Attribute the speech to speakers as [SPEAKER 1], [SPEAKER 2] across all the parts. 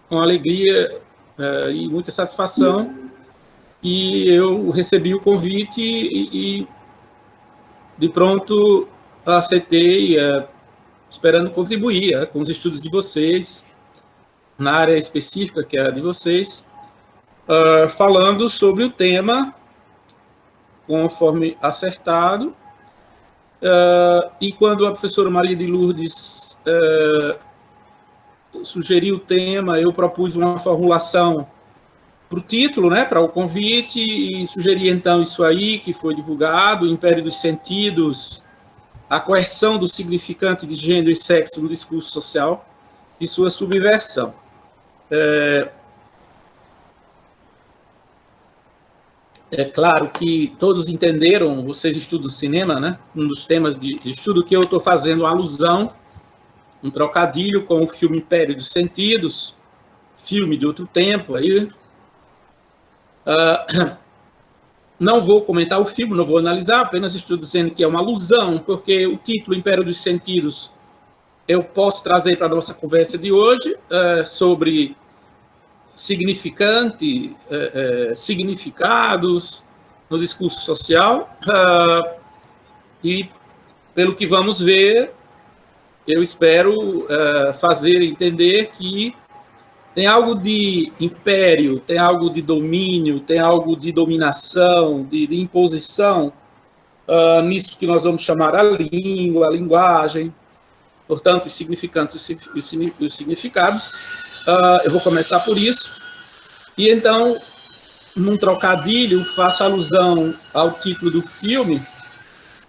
[SPEAKER 1] com alegria e muita satisfação que eu recebi o convite e de pronto aceitei, esperando contribuir com os estudos de vocês, na área específica que é a de vocês, falando sobre o tema, conforme acertado. E quando a professora Maria de Lourdes sugeriu o tema, eu propus uma formulação para o título, né, para o convite, e sugeri então isso aí, que foi divulgado, o Império dos Sentidos, a coerção do significante de gênero e sexo no discurso social e sua subversão. É claro que todos entenderam, vocês estudam cinema, né? Um dos temas de estudo que eu estou fazendo alusão, um trocadilho com o filme Império dos Sentidos, filme de outro tempo. Aí. Não vou comentar o filme, não vou analisar, apenas estou dizendo que é uma alusão, porque o título Império dos Sentidos eu posso trazer para a nossa conversa de hoje sobre significados no discurso social, e pelo que vamos ver, eu espero fazer entender que tem algo de império, tem algo de domínio, tem algo de dominação, de imposição, nisso que nós vamos chamar a língua, a linguagem, portanto, os significantes e os significados. Eu vou começar por isso. E então, num trocadilho, faço alusão ao título do filme,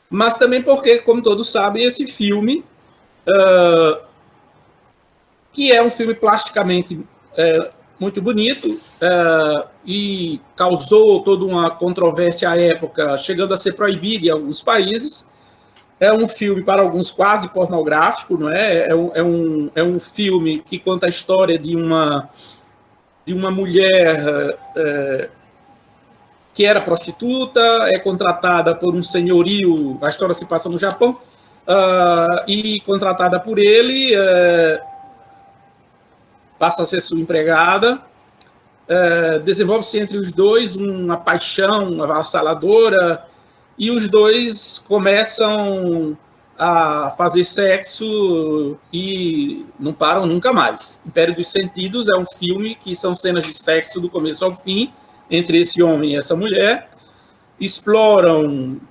[SPEAKER 1] mas também porque, como todos sabem, esse filme, que é um filme plasticamente muito bonito, e causou toda uma controvérsia à época, chegando a ser proibido em alguns países. É um filme, para alguns, quase pornográfico, não é? É um filme que conta a história de uma mulher que era prostituta, é contratada por um senhorio, a história se passa no Japão, e contratada por ele, passa a ser sua empregada, desenvolve-se entre os dois uma paixão avassaladora, e os dois começam a fazer sexo e não param nunca mais. Império dos Sentidos é um filme que são cenas de sexo do começo ao fim, entre esse homem e essa mulher, exploram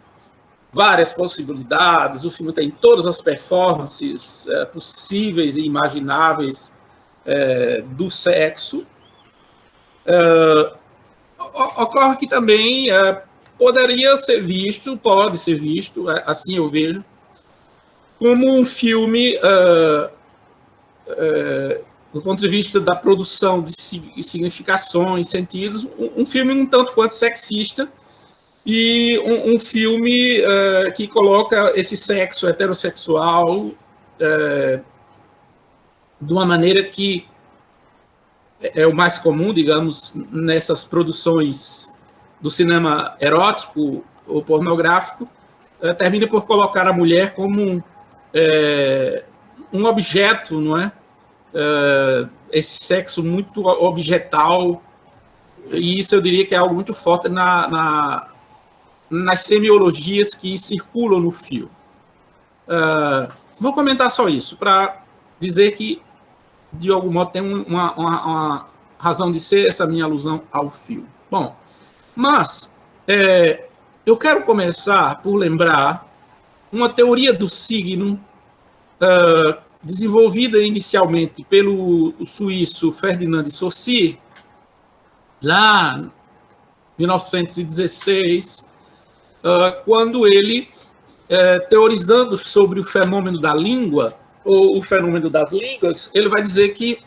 [SPEAKER 1] várias possibilidades, o filme tem todas as performances possíveis e imagináveis do sexo. Ocorre que também poderia ser visto, pode ser visto, assim eu vejo, como um filme, do ponto de vista da produção de significações, sentidos, um filme um tanto quanto sexista, e um filme que coloca esse sexo heterossexual de uma maneira que é o mais comum, digamos, nessas produções do cinema erótico ou pornográfico, termina por colocar a mulher como um objeto, não é? Esse sexo muito objetal, e isso eu diria que é algo muito forte nas semiologias que circulam no filme. Vou comentar só isso, para dizer que, de algum modo, tem uma razão de ser essa minha alusão ao filme. Bom, mas eu quero começar por lembrar uma teoria do signo desenvolvida inicialmente pelo suíço Ferdinand de Saussure, lá em 1916, quando ele, teorizando sobre o fenômeno da língua, ou o fenômeno das línguas, ele vai dizer que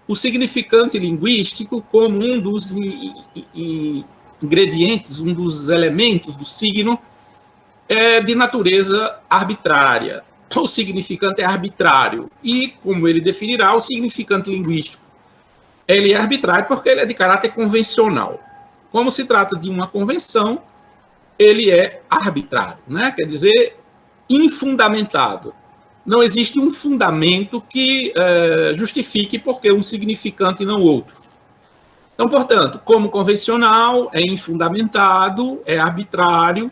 [SPEAKER 1] o significante linguístico, como um dos ingredientes, um dos elementos do signo, é de natureza arbitrária. O significante é arbitrário. E, como ele definirá, o significante linguístico, ele é arbitrário porque ele é de caráter convencional. Como se trata de uma convenção, ele é arbitrário, né? Quer dizer, infundamentado. não existe um fundamento que justifique por que um significante e não outro. Então, portanto, como convencional, é infundamentado, é arbitrário,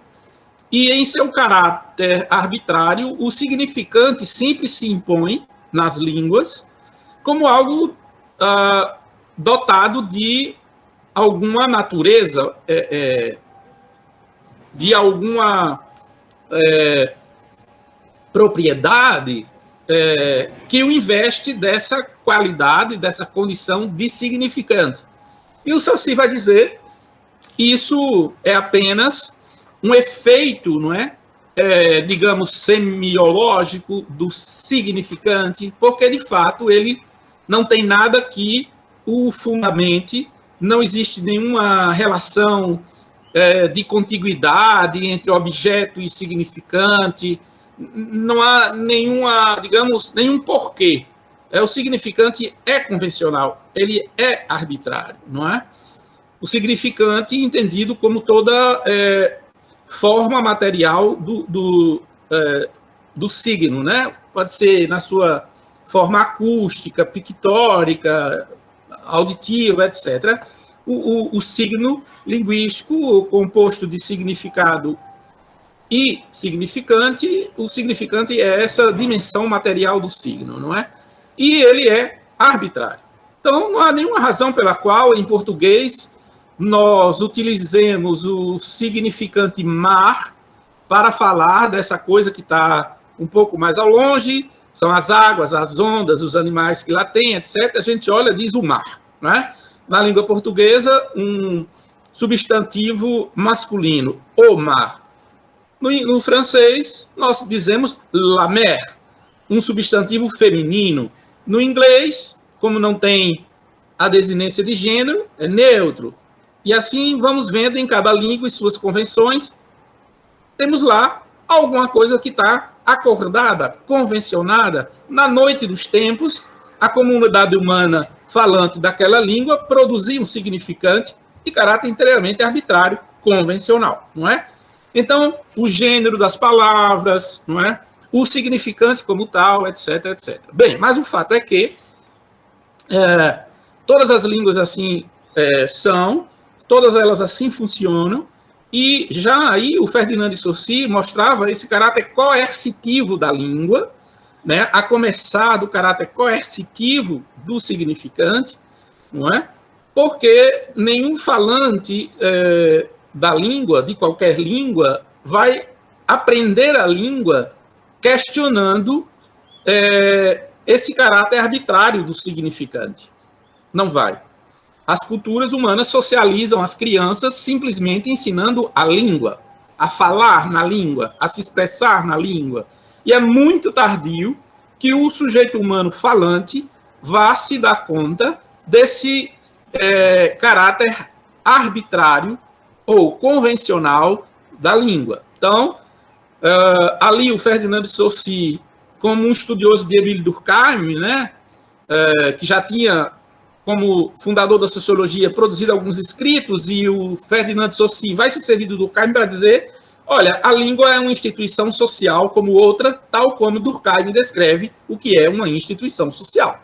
[SPEAKER 1] e em seu caráter arbitrário, o significante sempre se impõe nas línguas como algo dotado de alguma natureza, de alguma propriedade que o investe dessa qualidade, dessa condição de significante. E o Saussure vai dizer que isso é apenas um efeito, não é? Digamos, semiológico do significante, porque, de fato, ele não tem nada que o fundamente, não existe nenhuma relação de contiguidade entre objeto e significante, não há nenhuma, digamos, nenhum porquê. O significante é convencional, ele é arbitrário, não é? O significante entendido como toda forma material do signo, né? Pode ser na sua forma acústica, pictórica, auditiva, etc. O signo linguístico, composto de significado e significante, o significante é essa dimensão material do signo, não é? E ele é arbitrário. Então, não há nenhuma razão pela qual, em português, nós utilizemos o significante mar para falar dessa coisa que está um pouco mais ao longe, são as águas, as ondas, os animais que lá tem, etc. A gente olha e diz o mar, né? Na língua portuguesa, um substantivo masculino, o mar. No francês, nós dizemos la mer, um substantivo feminino. No inglês, como não tem a desinência de gênero, é neutro. E assim vamos vendo em cada língua e suas convenções, temos lá alguma coisa que está acordada, convencionada. Na noite dos tempos, a comunidade humana falante daquela língua produzia um significante de caráter inteiramente arbitrário, convencional, não é? Então, o gênero das palavras, não é? O significante como tal, etc, etc. Bem, mas o fato é que todas as línguas assim são, todas elas assim funcionam, e já aí o Ferdinand de Saussure mostrava esse caráter coercitivo da língua, né, a começar do caráter coercitivo do significante, não é? Porque nenhum falante da língua, de qualquer língua, vai aprender a língua questionando esse caráter arbitrário do significante. Não vai. As culturas humanas socializam as crianças simplesmente ensinando a língua, a falar na língua, a se expressar na língua. E é muito tardio que o sujeito humano falante vá se dar conta desse caráter arbitrário ou convencional da língua. Então, ali o Ferdinand de Saussure, como um estudioso de Émile Durkheim, né, que já tinha, como fundador da sociologia, produzido alguns escritos, e o Ferdinand de Saussure vai se servir do Durkheim para dizer: olha, a língua é uma instituição social como outra, tal como Durkheim descreve o que é uma instituição social.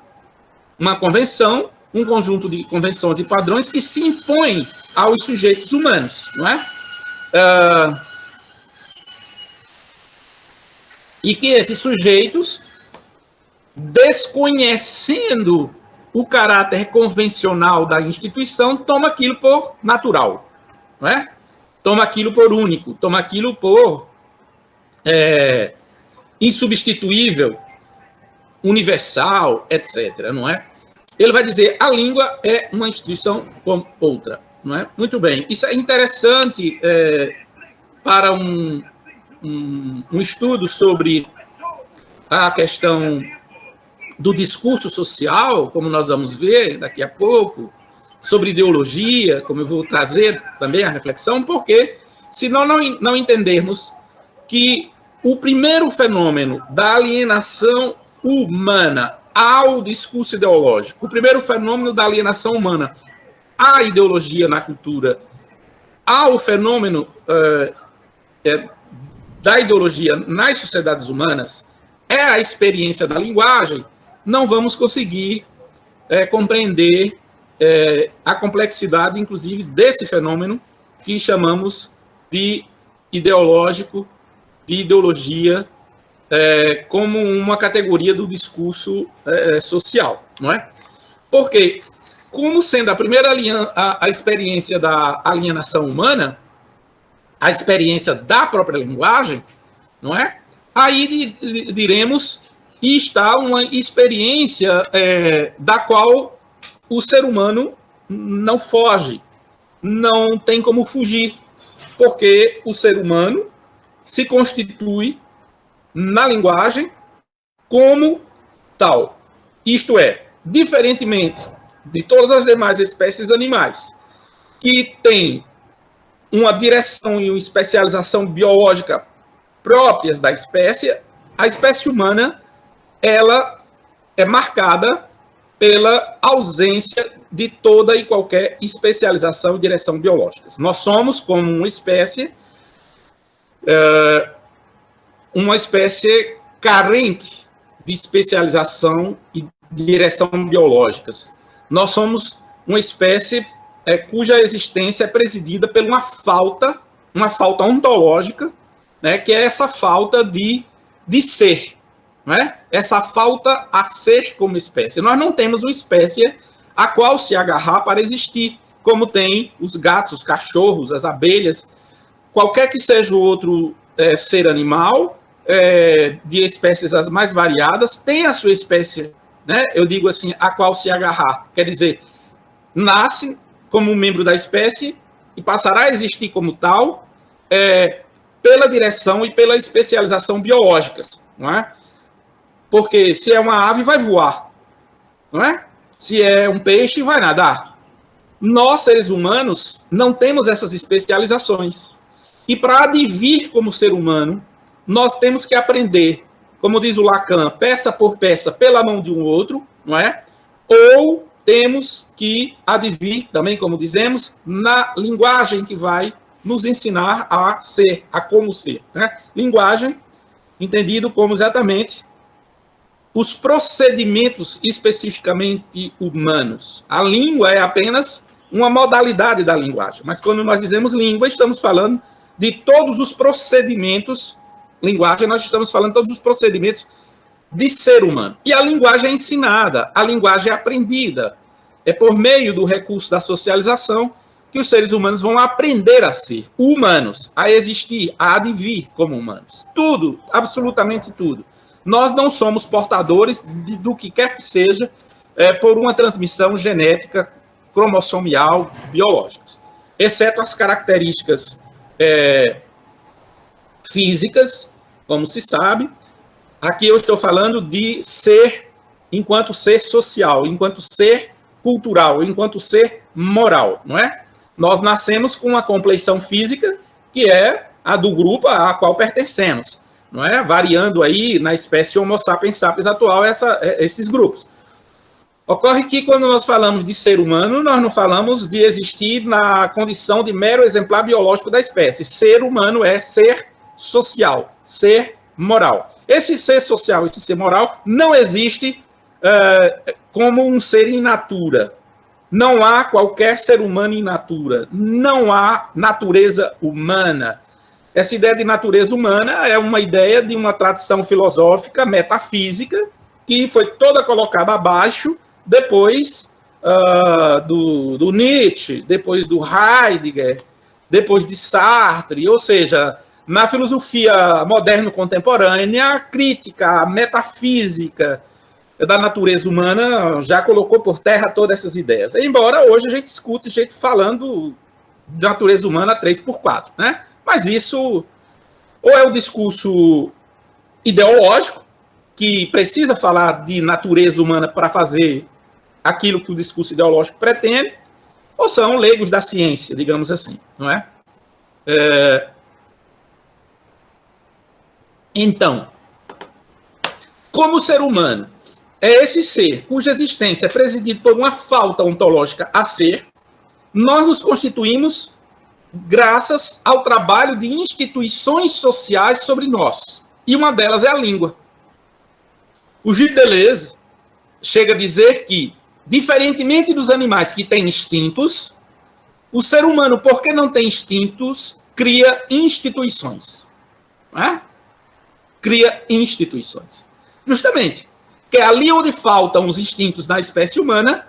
[SPEAKER 1] Uma convenção, um conjunto de convenções e padrões que se impõem aos sujeitos humanos, não é? E que esses sujeitos, desconhecendo o caráter convencional da instituição, toma aquilo por natural, não é? Toma aquilo por único, toma aquilo por insubstituível, universal, etc., não é? Ele vai dizer: a língua é uma instituição como outra, não é? Muito bem. Isso é interessante para um estudo sobre a questão do discurso social, como nós vamos ver daqui a pouco, sobre ideologia, como eu vou trazer também a reflexão, porque se nós não entendermos que o primeiro fenômeno da alienação humana ao discurso ideológico, o primeiro fenômeno da alienação humana à ideologia na cultura, ao fenômeno da ideologia nas sociedades humanas, é a experiência da linguagem, não vamos conseguir compreender a complexidade, inclusive, desse fenômeno que chamamos de ideológico, de ideologia, como uma categoria do discurso social, não é? Porque, como sendo a primeira a experiência da alienação humana, a experiência da própria linguagem, não é? Aí diremos, e está uma experiência da qual o ser humano não foge, não tem como fugir, porque o ser humano se constitui na linguagem como tal. Isto é, diferentemente de todas as demais espécies animais, que têm uma direção e uma especialização biológica próprias da espécie, a espécie humana ela é marcada pela ausência de toda e qualquer especialização e direção biológicas. Nós somos, como uma espécie carente de especialização e direção biológicas. Nós somos uma espécie cuja existência é presidida por uma falta ontológica, né, que é essa falta de ser, não é? Essa falta a ser como espécie. Nós não temos uma espécie a qual se agarrar para existir, como tem os gatos, os cachorros, as abelhas, qualquer que seja o outro ser animal, de espécies as mais variadas, tem a sua espécie, né? Eu digo assim, a qual se agarrar. Quer dizer, nasce como um membro da espécie e passará a existir como tal, pela direção e pela especialização biológicas, não é? Porque se é uma ave, vai voar, não é? Se é um peixe, vai nadar. Nós, seres humanos, não temos essas especializações. E para advir como ser humano, nós temos que aprender, como diz o Lacan, peça por peça, pela mão de um outro, não é? Ou temos que advir, também como dizemos, na linguagem que vai nos ensinar a ser, a como ser, né? Linguagem, entendido como exatamente os procedimentos especificamente humanos. A língua é apenas uma modalidade da linguagem, mas quando nós dizemos língua, estamos falando de todos os procedimentos, linguagem, nós estamos falando de todos os procedimentos de ser humano. E a linguagem é ensinada, a linguagem é aprendida. É por meio do recurso da socialização que os seres humanos vão aprender a ser humanos, a existir, a advir como humanos. Tudo, absolutamente tudo. Nós não somos portadores do que quer que seja por uma transmissão genética, cromossomial, biológicas, exceto as características físicas, como se sabe. Aqui eu estou falando de ser enquanto ser social, enquanto ser cultural, enquanto ser moral, não é? Nós nascemos com uma compleição física que é a do grupo a qual pertencemos, não é? Variando aí na espécie Homo sapiens sapiens atual esses grupos. Ocorre que quando nós falamos de ser humano, nós não falamos de existir na condição de mero exemplar biológico da espécie. Ser humano é ser social, ser moral. Esse ser social, esse ser moral, não existe como um ser in natura. Não há qualquer ser humano in natura. Não há natureza humana. Essa ideia de natureza humana é uma ideia de uma tradição filosófica, metafísica, que foi toda colocada abaixo depois do Nietzsche, depois do Heidegger, depois de Sartre, ou seja, na filosofia moderna contemporânea, a crítica, a metafísica da natureza humana já colocou por terra todas essas ideias. Embora hoje a gente escute gente falando de natureza humana 3x4, né? Mas isso ou é o discurso ideológico, que precisa falar de natureza humana para fazer aquilo que o discurso ideológico pretende, ou são leigos da ciência, digamos assim, não é? Então, como o ser humano é esse ser cuja existência é presidida por uma falta ontológica a ser, nós nos constituímos graças ao trabalho de instituições sociais sobre nós. E uma delas é a língua. O Gilles Deleuze chega a dizer que, diferentemente dos animais que têm instintos, o ser humano, porque não tem instintos, cria instituições. Não é? Cria instituições. Justamente, que é ali onde faltam os instintos na espécie humana,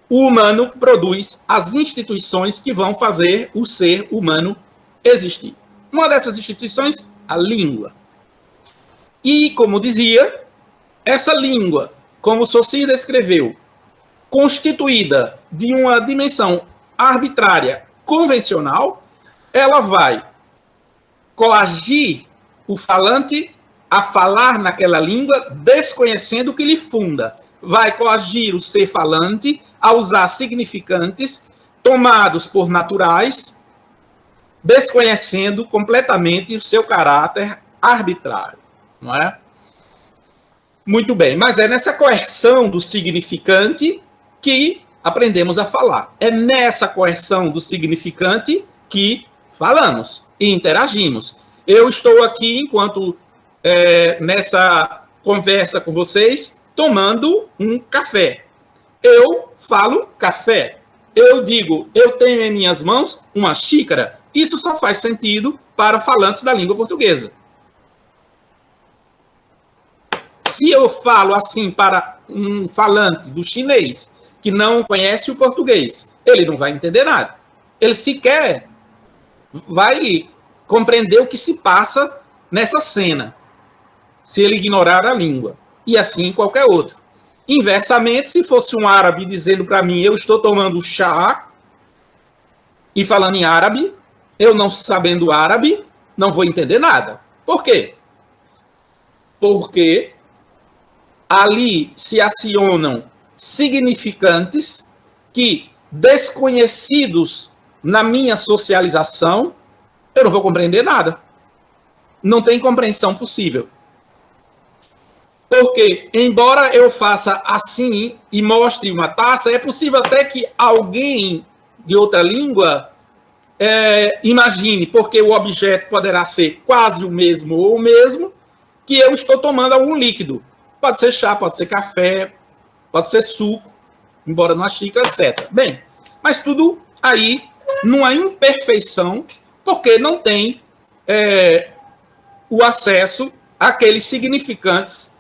[SPEAKER 1] o humano produz as instituições que vão fazer o ser humano existir. Uma dessas instituições, a língua. E, como dizia, essa língua, como Saussure descreveu, constituída de uma dimensão arbitrária convencional, ela vai coagir o falante a falar naquela língua, desconhecendo o que lhe funda. Vai coagir o ser falante a usar significantes tomados por naturais, desconhecendo completamente o seu caráter arbitrário. Não é? Muito bem, mas é nessa coerção do significante que aprendemos a falar. É nessa coerção do significante que falamos e interagimos. Eu estou aqui, enquanto nessa conversa com vocês, tomando um café. Eu falo café. Eu digo, eu tenho em minhas mãos uma xícara. Isso só faz sentido para falantes da língua portuguesa. Se eu falo assim para um falante do chinês que não conhece o português, ele não vai entender nada. Ele sequer vai compreender o que se passa nessa cena, se ele ignorar a língua. E assim qualquer outro. Inversamente, se fosse um árabe dizendo para mim, eu estou tomando chá, e falando em árabe, eu não sabendo árabe, não vou entender nada. Por quê? Porque ali se acionam significantes que, desconhecidos na minha socialização, eu não vou compreender nada. Não tem compreensão possível. Porque, embora eu faça assim e mostre uma taça, é possível até que alguém de outra língua imagine, porque o objeto poderá ser quase o mesmo ou o mesmo, que eu estou tomando algum líquido. Pode ser chá, pode ser café, pode ser suco, embora numa xícara, etc. Bem, mas tudo aí numa imperfeição, porque não tem o acesso àqueles significantes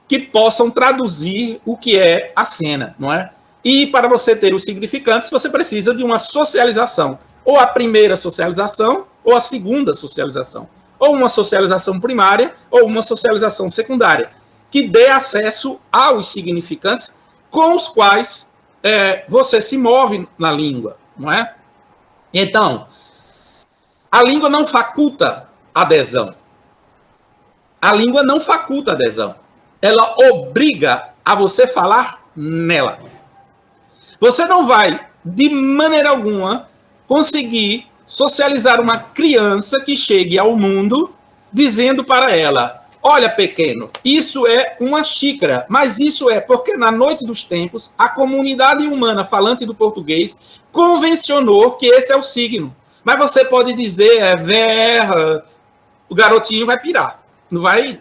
[SPEAKER 1] que possam traduzir o que é a cena, não é? E para você ter os significantes, você precisa de uma socialização. Ou a primeira socialização, ou a segunda socialização. Ou uma socialização primária, ou uma socialização secundária, que dê acesso aos significantes com os quais você se move na língua, não é? Então, a língua não faculta adesão. A língua não faculta adesão. Ela obriga a você falar nela. Você não vai, de maneira alguma, conseguir socializar uma criança que chegue ao mundo dizendo para ela, olha, pequeno, isso é uma xícara, mas isso é porque na noite dos tempos a comunidade humana falante do português convencionou que esse é o signo. Mas você pode dizer, verra, o garotinho vai pirar. Não vai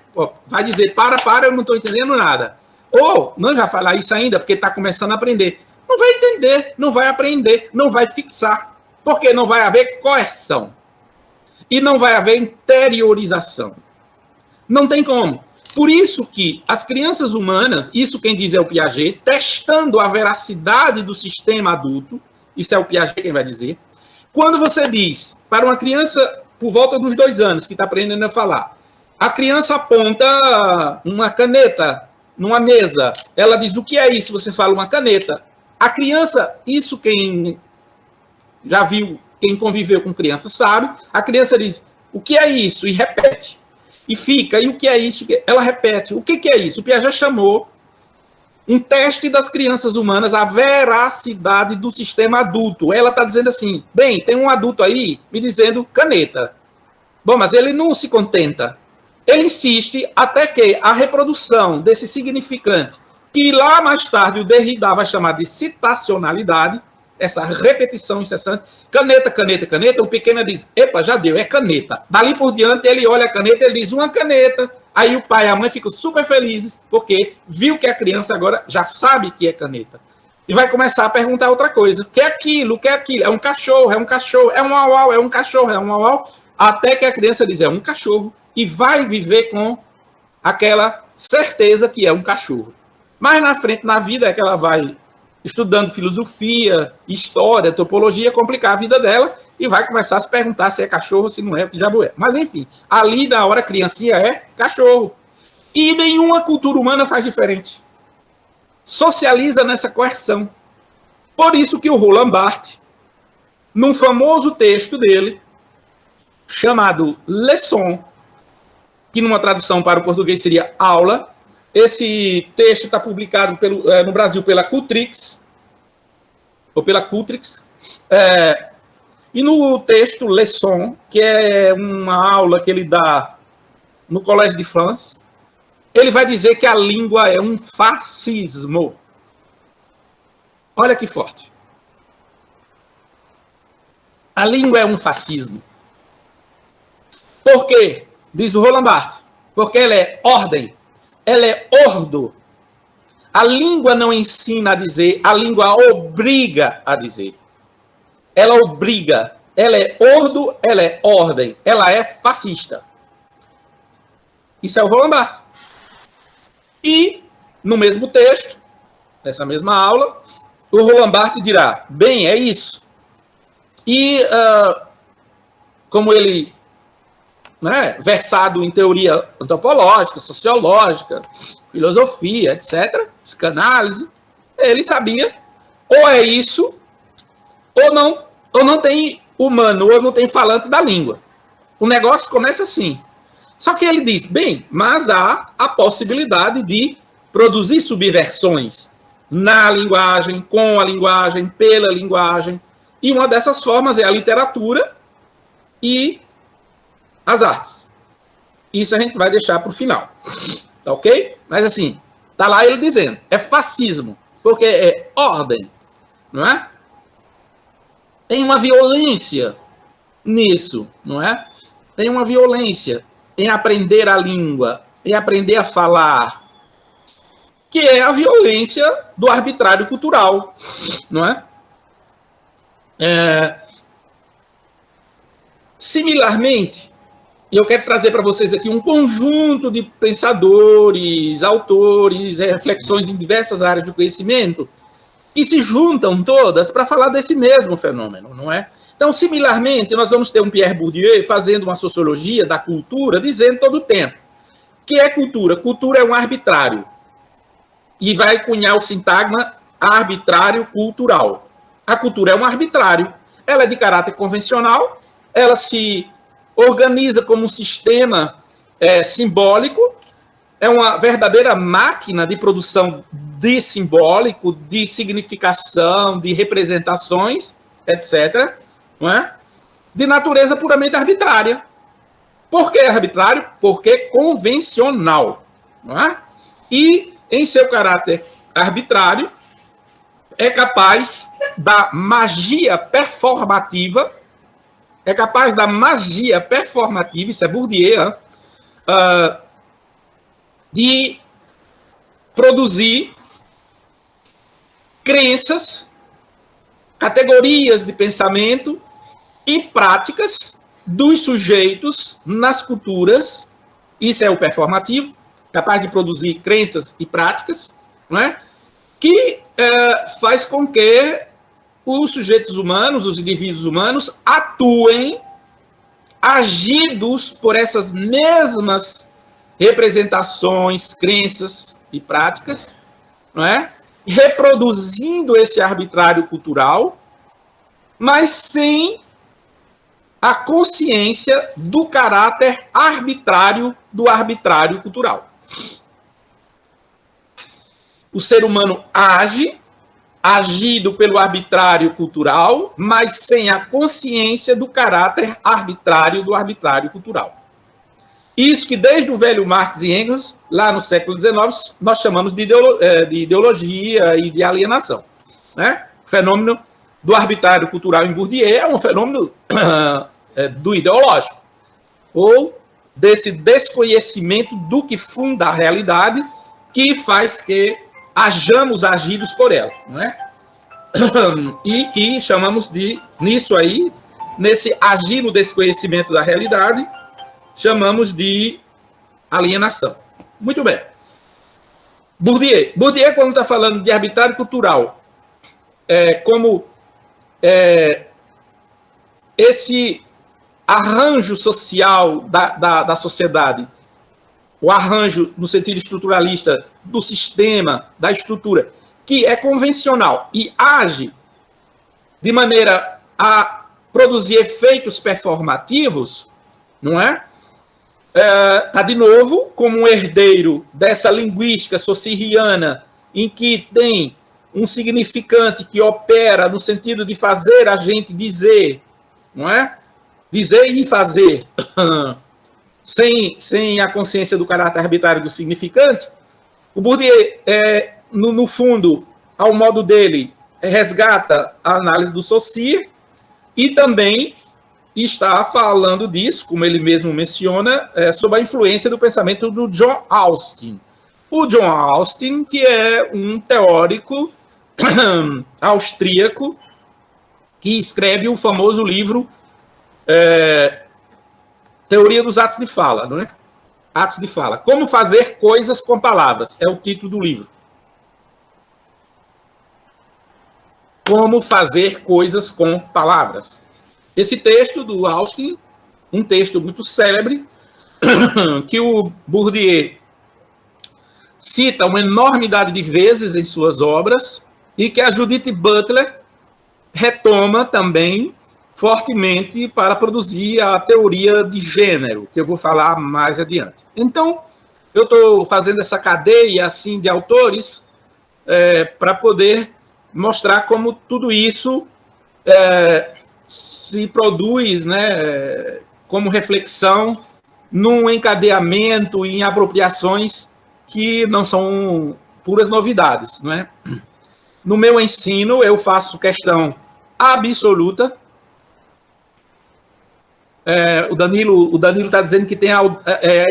[SPEAKER 1] dizer, para, eu não estou entendendo nada. Ou não vai falar isso ainda, porque está começando a aprender. Não vai entender, não vai aprender, não vai fixar. Porque não vai haver coerção. E não vai haver interiorização. Não tem como. Por isso que as crianças humanas, isso quem diz é o Piaget, testando a veracidade do sistema adulto, isso é o Piaget quem vai dizer, quando você diz para uma criança por volta dos 2 anos que está aprendendo a falar, a criança aponta uma caneta numa mesa, ela diz, o que é isso? Você fala uma caneta. A criança, isso quem já viu, quem conviveu com criança sabe, a criança diz, o que é isso? E repete. E fica, e o que é isso? Ela repete, o que é isso? O Piaget chamou um teste das crianças humanas a veracidade do sistema adulto. Ela está dizendo assim, bem, tem um adulto aí me dizendo caneta. Bom, mas ele não se contenta. Ele insiste até que a reprodução desse significante, que lá mais tarde o Derrida vai chamar de citacionalidade, essa repetição incessante, caneta, caneta, caneta, o pequeno diz, epa, já deu, é caneta. Dali por diante ele olha a caneta, ele diz, uma caneta, Aí o pai e a mãe ficam super felizes, porque viu que a criança agora já sabe que é caneta. E vai começar a perguntar outra coisa. O que é aquilo? O que é aquilo? É um cachorro, é um cachorro, é um uau-uau, é um cachorro, é um uau-uau. Até que a criança diz, é um cachorro. E vai viver com aquela certeza que é um cachorro. Mais na frente, na vida, é que ela vai estudando filosofia, história, topologia, complicar a vida dela e vai começar a se perguntar se é cachorro, se não é, o que diabo é. Mas, enfim, ali na hora, criancinha é cachorro. E nenhuma cultura humana faz diferente. Socializa nessa coerção. Por isso que o Roland Barthes, num famoso texto dele, chamado Leçon, que numa tradução para o português seria aula, esse texto está publicado no Brasil pela Cultrix, e no texto Leçon, que é uma aula que ele dá no Collège de France, ele vai dizer que a língua é um fascismo. Olha que forte. A língua é um fascismo. Por quê? Diz o Roland Barthes. Porque ela é ordem. Ela é ordo. A língua não ensina a dizer, a língua obriga a dizer. Ela obriga. Ela é ordo, ela é ordem. Ela é fascista. Isso é o Roland Barthes. E, no mesmo texto, nessa mesma aula, o Roland Barthes dirá, bem, é isso. E, como ele, né, versado em teoria antropológica, sociológica, filosofia, etc., psicanálise, ele sabia, ou é isso, ou não tem humano, ou não tem falante da língua. O negócio começa assim. Só que ele diz, bem, mas há a possibilidade de produzir subversões na linguagem, com a linguagem, pela linguagem, e uma dessas formas é a literatura e as artes. Isso a gente vai deixar para o final. Tá ok? Mas assim, tá lá ele dizendo, é fascismo, porque é ordem, não é? Tem uma violência nisso, não é? Tem uma violência em aprender a língua, em aprender a falar, que é a violência do arbitrário cultural, não é? Similarmente, eu quero trazer para vocês aqui um conjunto de pensadores, autores, reflexões em diversas áreas do conhecimento, que se juntam todas para falar desse mesmo fenômeno, não é? Então, similarmente, nós vamos ter um Pierre Bourdieu fazendo uma sociologia da cultura, dizendo todo o tempo que é cultura. Cultura é um arbitrário. E vai cunhar o sintagma arbitrário cultural. A cultura é um arbitrário. Ela é de caráter convencional, ela se organiza como um sistema simbólico, é uma verdadeira máquina de produção de simbólico, de significação, de representações, etc., não é? De natureza puramente arbitrária. Por que arbitrário? Porque é convencional, não é? E, em seu caráter arbitrário, é capaz da magia performativa, isso é Bourdieu, de produzir crenças, categorias de pensamento e práticas dos sujeitos nas culturas, isso é o performativo, capaz de produzir crenças e práticas, não é? Que faz com que os sujeitos humanos, os indivíduos humanos, atuem agidos por essas mesmas representações, crenças e práticas, não é? Reproduzindo esse arbitrário cultural, mas sem a consciência do caráter arbitrário do arbitrário cultural. O ser humano age, agido pelo arbitrário cultural, mas sem a consciência do caráter arbitrário do arbitrário cultural. Isso que desde o velho Marx e Engels, lá no século XIX, nós chamamos de ideologia e de alienação, né? O fenômeno do arbitrário cultural em Bourdieu é um fenômeno do ideológico, ou desse desconhecimento do que funda a realidade, que faz que hajamos agidos por ela, não é? E que chamamos de, nisso aí, nesse agir no desconhecimento da realidade, chamamos de alienação. Muito bem. Bourdieu, quando está falando de arbitrário cultural, esse arranjo social da sociedade, o arranjo no sentido estruturalista do sistema, da estrutura, que é convencional e age de maneira a produzir efeitos performativos, não é? Está, de novo, como um herdeiro dessa linguística saussuriana, em que tem um significante que opera no sentido de fazer a gente dizer, não é? Dizer e fazer, sem a consciência do caráter arbitrário do significante. O Bourdieu, no fundo, ao modo dele, resgata a análise do Saussure e também está falando disso, como ele mesmo menciona, sobre a influência do pensamento do John Austin. O John Austin, que é um teórico austríaco que escreve o famoso livro Teoria dos Atos de Fala, não é? Atos de Fala. Como fazer coisas com palavras, é o título do livro. Como fazer coisas com palavras. Esse texto do Austin, um texto muito célebre, que o Bourdieu cita uma enormidade de vezes em suas obras, e que a Judith Butler retoma também fortemente para produzir a teoria de gênero, que eu vou falar mais adiante. Então, eu estou fazendo essa cadeia assim de autores para poder mostrar como tudo isso se produz, né, como reflexão num encadeamento e em apropriações que não são puras novidades, não é? No meu ensino, eu faço questão absoluta. O Danilo está dizendo que tem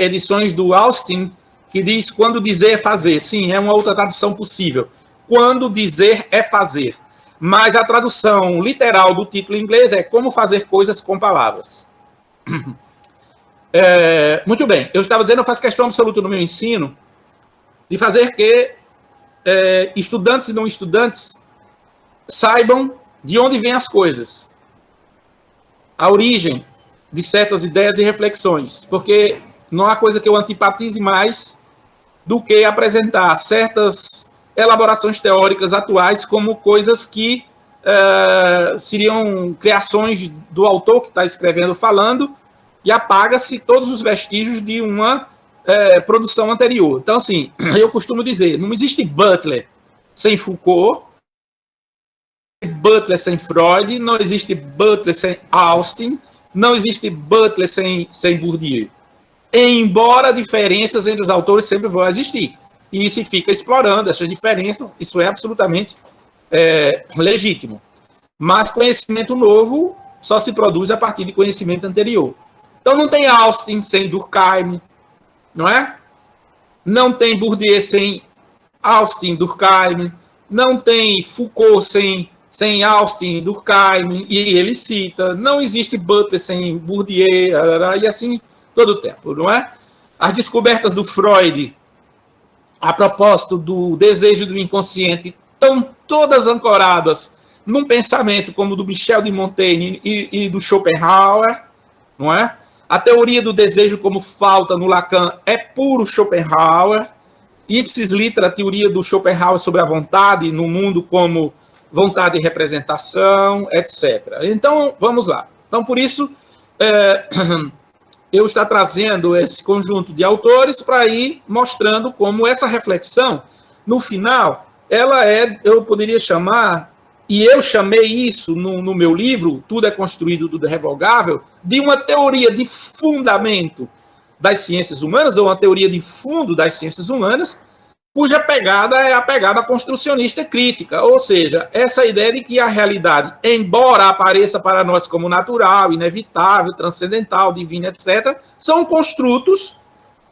[SPEAKER 1] edições do Austin que diz quando dizer é fazer. Sim, é uma outra tradução possível. Quando dizer é fazer. Mas a tradução literal do título em inglês é como fazer coisas com palavras. Muito bem. Eu estava dizendo, eu faço questão absoluta no meu ensino de fazer que estudantes e não estudantes saibam de onde vêm as coisas. A origem de certas ideias e reflexões. Porque não há coisa que eu antipatize mais do que apresentar certas elaborações teóricas atuais como coisas que seriam criações do autor que está escrevendo, falando, e apaga-se todos os vestígios de uma produção anterior. Então, assim, eu costumo dizer, não existe Butler sem Foucault, Butler sem Freud, não existe Butler sem Austin, não existe Butler sem Bourdieu. Embora diferenças entre os autores sempre vão existir. E se fica explorando essas diferenças, isso é absolutamente legítimo. Mas conhecimento novo só se produz a partir de conhecimento anterior. Então não tem Austin sem Durkheim, não é? Não tem Bourdieu sem Austin, Durkheim, não tem Foucault sem Austin, Durkheim, e ele cita, não existe Butler sem Bourdieu, e assim todo o tempo, não é? As descobertas do Freud, a propósito do desejo do inconsciente, estão todas ancoradas num pensamento como o do Michel de Montaigne e do Schopenhauer, não é? A teoria do desejo como falta no Lacan é puro Schopenhauer. Ipsis litera, a teoria do Schopenhauer sobre a vontade no mundo como vontade e representação, etc. Então, vamos lá. Então, por isso, eu estou trazendo esse conjunto de autores para ir mostrando como essa reflexão, no final, ela eu poderia chamar, e eu chamei isso no meu livro, Tudo é Construído, Tudo é Revogável, de uma teoria de fundamento das ciências humanas, ou uma teoria de fundo das ciências humanas, cuja pegada é a pegada construcionista crítica, ou seja, essa ideia de que a realidade, embora apareça para nós como natural, inevitável, transcendental, divina, etc., são construtos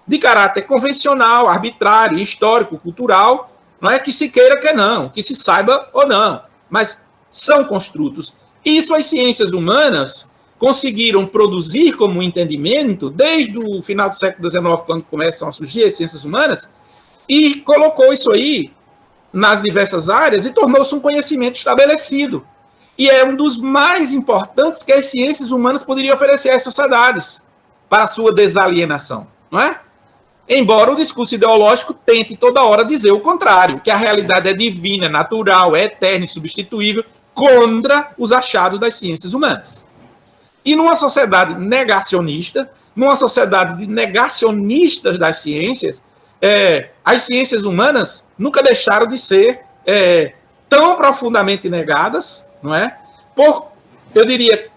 [SPEAKER 1] de caráter convencional, arbitrário, histórico, cultural, não é que se queira que não, que se saiba ou não, mas são construtos. Isso as ciências humanas conseguiram produzir como entendimento desde o final do século XIX, quando começam a surgir as ciências humanas, e colocou isso aí nas diversas áreas e tornou-se um conhecimento estabelecido. E é um dos mais importantes que as ciências humanas poderiam oferecer às sociedades para a sua desalienação, não é? Embora o discurso ideológico tente toda hora dizer o contrário, que a realidade é divina, natural, é eterna, insubstituível, contra os achados das ciências humanas. E numa sociedade negacionista, numa sociedade de negacionistas das ciências, as ciências humanas nunca deixaram de ser tão profundamente negadas, não é? Por, eu diria,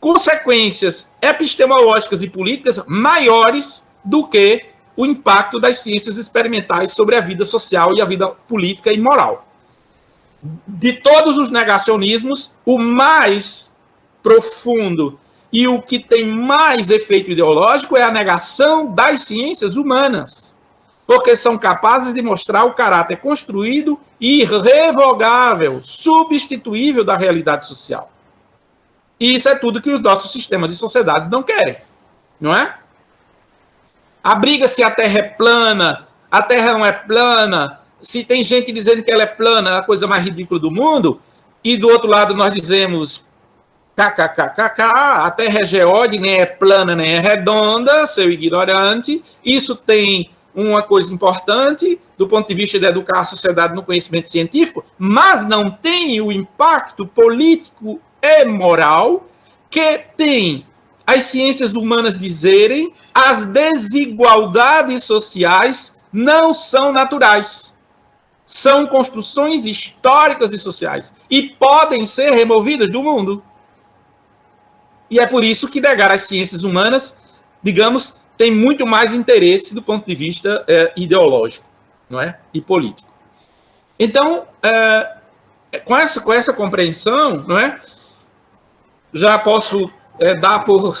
[SPEAKER 1] consequências epistemológicas e políticas maiores do que o impacto das ciências experimentais sobre a vida social e a vida política e moral. De todos os negacionismos, o mais profundo e o que tem mais efeito ideológico é a negação das ciências humanas, porque são capazes de mostrar o caráter construído e irrevogável, substituível da realidade social. E isso é tudo que os nossos sistemas de sociedades não querem, não é? A briga se a Terra é plana, a Terra não é plana, se tem gente dizendo que ela é plana, é a coisa mais ridícula do mundo, e do outro lado nós dizemos kkkk, a Terra é geóide, nem é plana, nem é redonda, seu ignorante. Isso tem uma coisa importante do ponto de vista de educar a sociedade no conhecimento científico, mas não tem o impacto político e moral que tem as ciências humanas dizerem as desigualdades sociais não são naturais. São construções históricas e sociais e podem ser removidas do mundo. E é por isso que negar as ciências humanas, digamos, tem muito mais interesse do ponto de vista ideológico, não é? E político. Então, com essa compreensão, não é? Já posso dar por,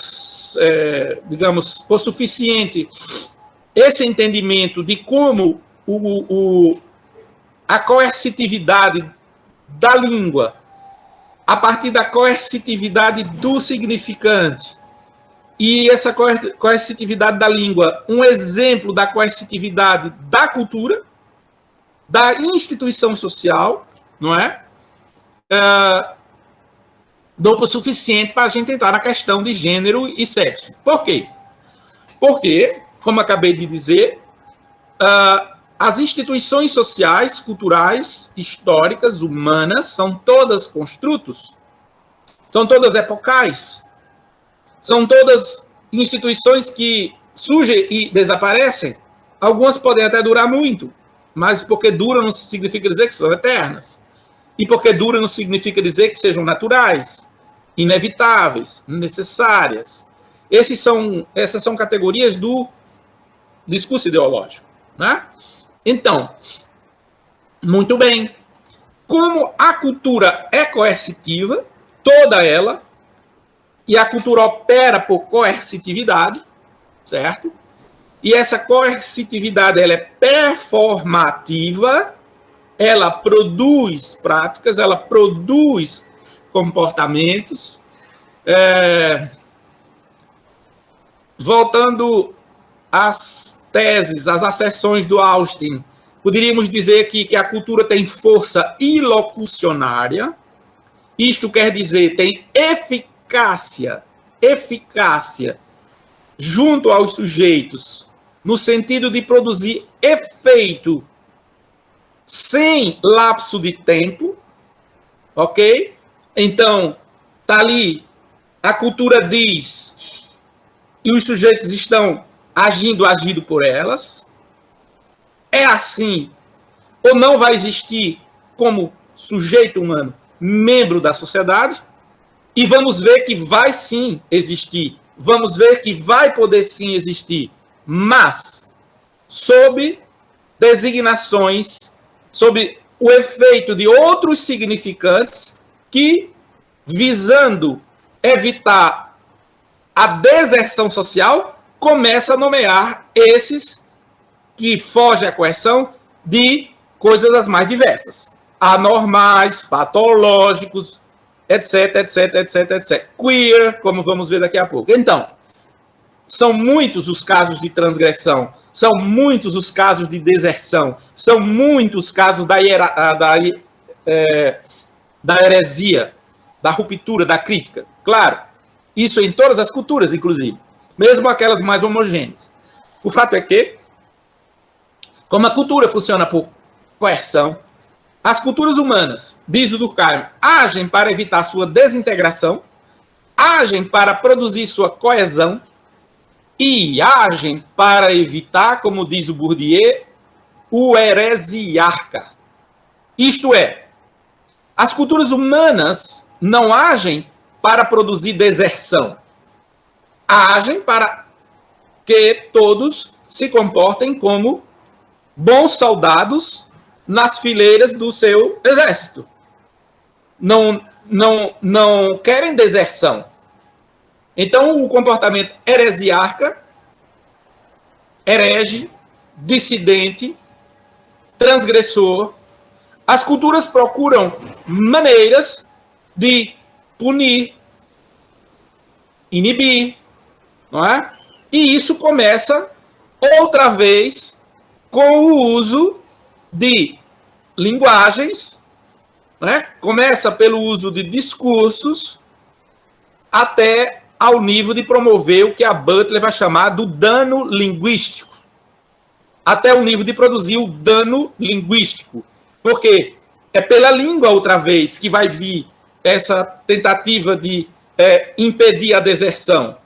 [SPEAKER 1] digamos, por suficiente esse entendimento de como a coercitividade da língua, a partir da coercitividade do significante, e essa coercitividade da língua, um exemplo da coercitividade da cultura, da instituição social, não é? Dou o suficiente para a gente entrar na questão de gênero e sexo. Por quê? Porque, como acabei de dizer, as instituições sociais, culturais, históricas, humanas, são todas construtos, são todas epocais, são todas instituições que surgem e desaparecem. Algumas podem até durar muito, mas porque duram não significa dizer que são eternas. E porque duram não significa dizer que sejam naturais, inevitáveis, necessárias. Essas são categorias do discurso ideológico, né? Então, muito bem. Como a cultura é coercitiva, toda ela, e a cultura opera por coercitividade, certo? E essa coercitividade ela é performativa, ela produz práticas, ela produz comportamentos. Voltando às teses, às asserções do Austin, poderíamos dizer que a cultura tem força ilocucionária, isto quer dizer, tem eficácia junto aos sujeitos, no sentido de produzir efeito sem lapso de tempo, ok? Então, está ali, a cultura diz, e os sujeitos estão agindo por elas. É assim, ou não vai existir como sujeito humano, membro da sociedade, e vamos ver que vai sim existir, vamos ver que vai poder sim existir, mas sob designações sobre o efeito de outros significantes que, visando evitar a deserção social, começa a nomear esses que fogem à coerção de coisas as mais diversas. Anormais, patológicos, etc, etc, etc, etc. Queer, como vamos ver daqui a pouco. Então, são muitos os casos de transgressão, são muitos os casos de deserção, são muitos os casos da heresia, da ruptura, da crítica. Claro, isso em todas as culturas, inclusive, mesmo aquelas mais homogêneas. O fato é que, como a cultura funciona por coerção, as culturas humanas, diz o Durkheim, agem para evitar sua desintegração, agem para produzir sua coesão e agem para evitar, como diz o Bourdieu, o heresiarca. Isto é, as culturas humanas não agem para produzir deserção, agem para que todos se comportem como bons soldados nas fileiras do seu exército. Não querem deserção. Então, o comportamento heresiarca, herege, dissidente, transgressor, as culturas procuram maneiras de punir, inibir, não é? E isso começa outra vez com o uso de linguagens, né? Começa pelo uso de discursos até ao nível de promover o que a Butler vai chamar do dano linguístico. Até o nível de produzir o dano linguístico. Porque é pela língua, outra vez, que vai vir essa tentativa de impedir a deserção.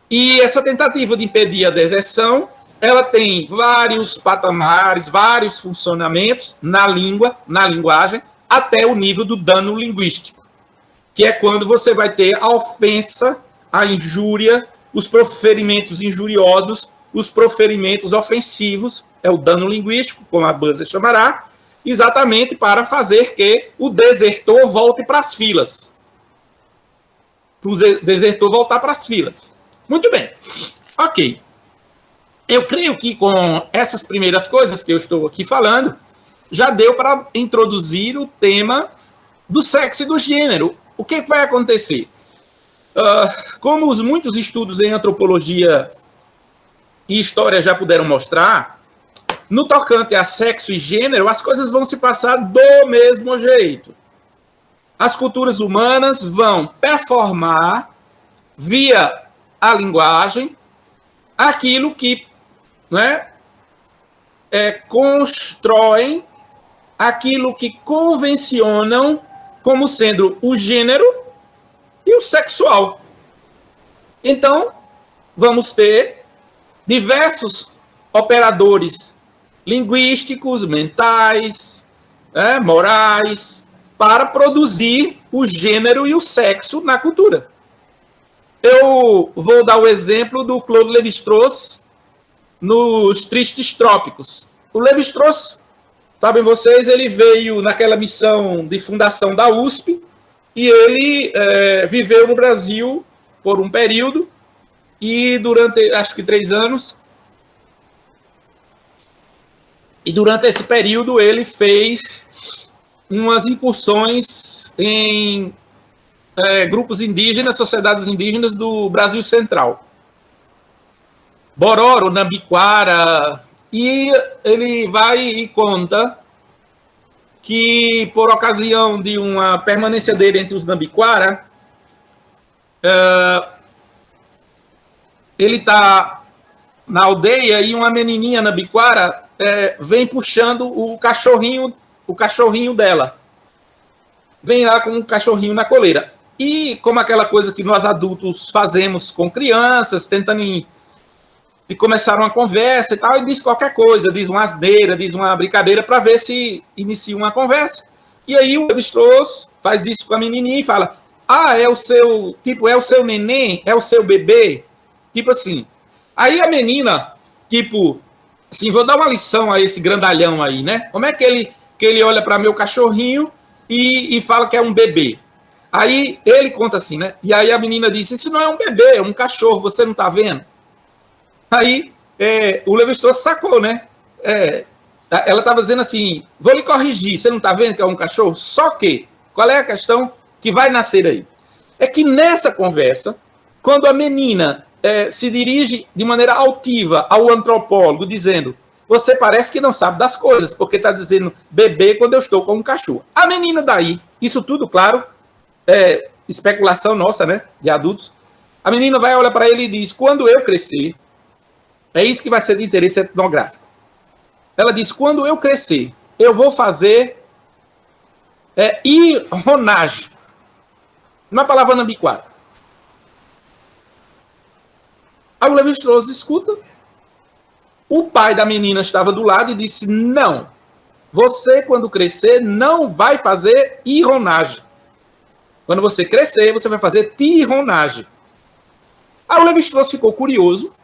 [SPEAKER 1] E essa tentativa de impedir a deserção, ela tem vários patamares, vários funcionamentos na língua, na linguagem, até o nível do dano linguístico, que é quando você vai ter a ofensa, a injúria, os proferimentos injuriosos, os proferimentos ofensivos, é o dano linguístico, como a Butler chamará, exatamente para fazer que o desertor volte para as filas. O desertor voltar para as filas. Muito bem. Ok. Eu creio que com essas primeiras coisas que eu estou aqui falando, já deu para introduzir o tema do sexo e do gênero. O que vai acontecer? Como os muitos estudos em antropologia e história já puderam mostrar, no tocante a sexo e gênero, as coisas vão se passar do mesmo jeito. As culturas humanas vão performar, via a linguagem, aquilo que, né, constroem, aquilo que convencionam como sendo o gênero e o sexual. Então, vamos ter diversos operadores linguísticos, mentais, morais, para produzir o gênero e o sexo na cultura. Eu vou dar o exemplo do Claude Lévi-Strauss nos Tristes Trópicos. O Lévi-Strauss, sabem vocês, ele veio naquela missão de fundação da USP e ele viveu no Brasil por um período e durante, acho que 3 anos, e durante esse período ele fez umas incursões em grupos indígenas, sociedades indígenas do Brasil Central. Bororo, Nambiquara, e ele vai e conta que, por ocasião de uma permanência dele entre os Nambiquara, ele está na aldeia e uma menininha Nambiquara vem puxando o cachorrinho dela. Vem lá com um cachorrinho na coleira. E como aquela coisa que nós adultos fazemos com crianças, tentando e começar uma conversa e tal, e diz qualquer coisa, diz uma asneira, diz uma brincadeira para ver se inicia uma conversa. E aí o Lévi-Strauss faz isso com a menininha e fala: é o seu, tipo, é o seu neném, é o seu bebê, tipo assim. Aí a menina, tipo, assim, vou dar uma lição a esse grandalhão aí, né? Como é que ele olha para meu cachorrinho e fala que é um bebê? Aí ele conta assim, né? E aí a menina disse, isso não é um bebê, é um cachorro, você não tá vendo? Aí o Levi-Strauss sacou, né? Ela estava dizendo assim, vou lhe corrigir, você não está vendo que é um cachorro? Só que, qual é a questão que vai nascer aí? É que nessa conversa, quando a menina se dirige de maneira altiva ao antropólogo, dizendo, você parece que não sabe das coisas, porque está dizendo bebê quando eu estou com um cachorro. A menina daí, isso tudo, claro, especulação nossa, né, de adultos, a menina vai olhar para ele e diz, quando eu crescer, é isso que vai ser de interesse etnográfico. Ela diz, quando eu crescer, eu vou fazer irronagem. Uma palavra nambiquara. A Levi-Strauss escuta. O pai da menina estava do lado e disse, não, você quando crescer não vai fazer irronagem. Quando você crescer, você vai fazer tirronagem. A Levi-Strauss ficou curioso,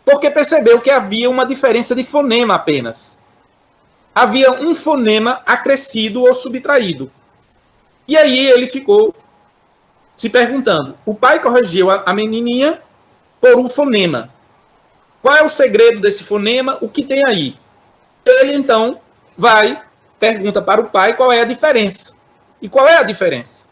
[SPEAKER 1] porque percebeu que havia uma diferença de fonema apenas. Havia um fonema acrescido ou subtraído. E aí ele ficou se perguntando. O pai corrigiu a menininha por um fonema. Qual é o segredo desse fonema? O que tem aí? Ele, então, pergunta para o pai qual é a diferença. E qual é a diferença?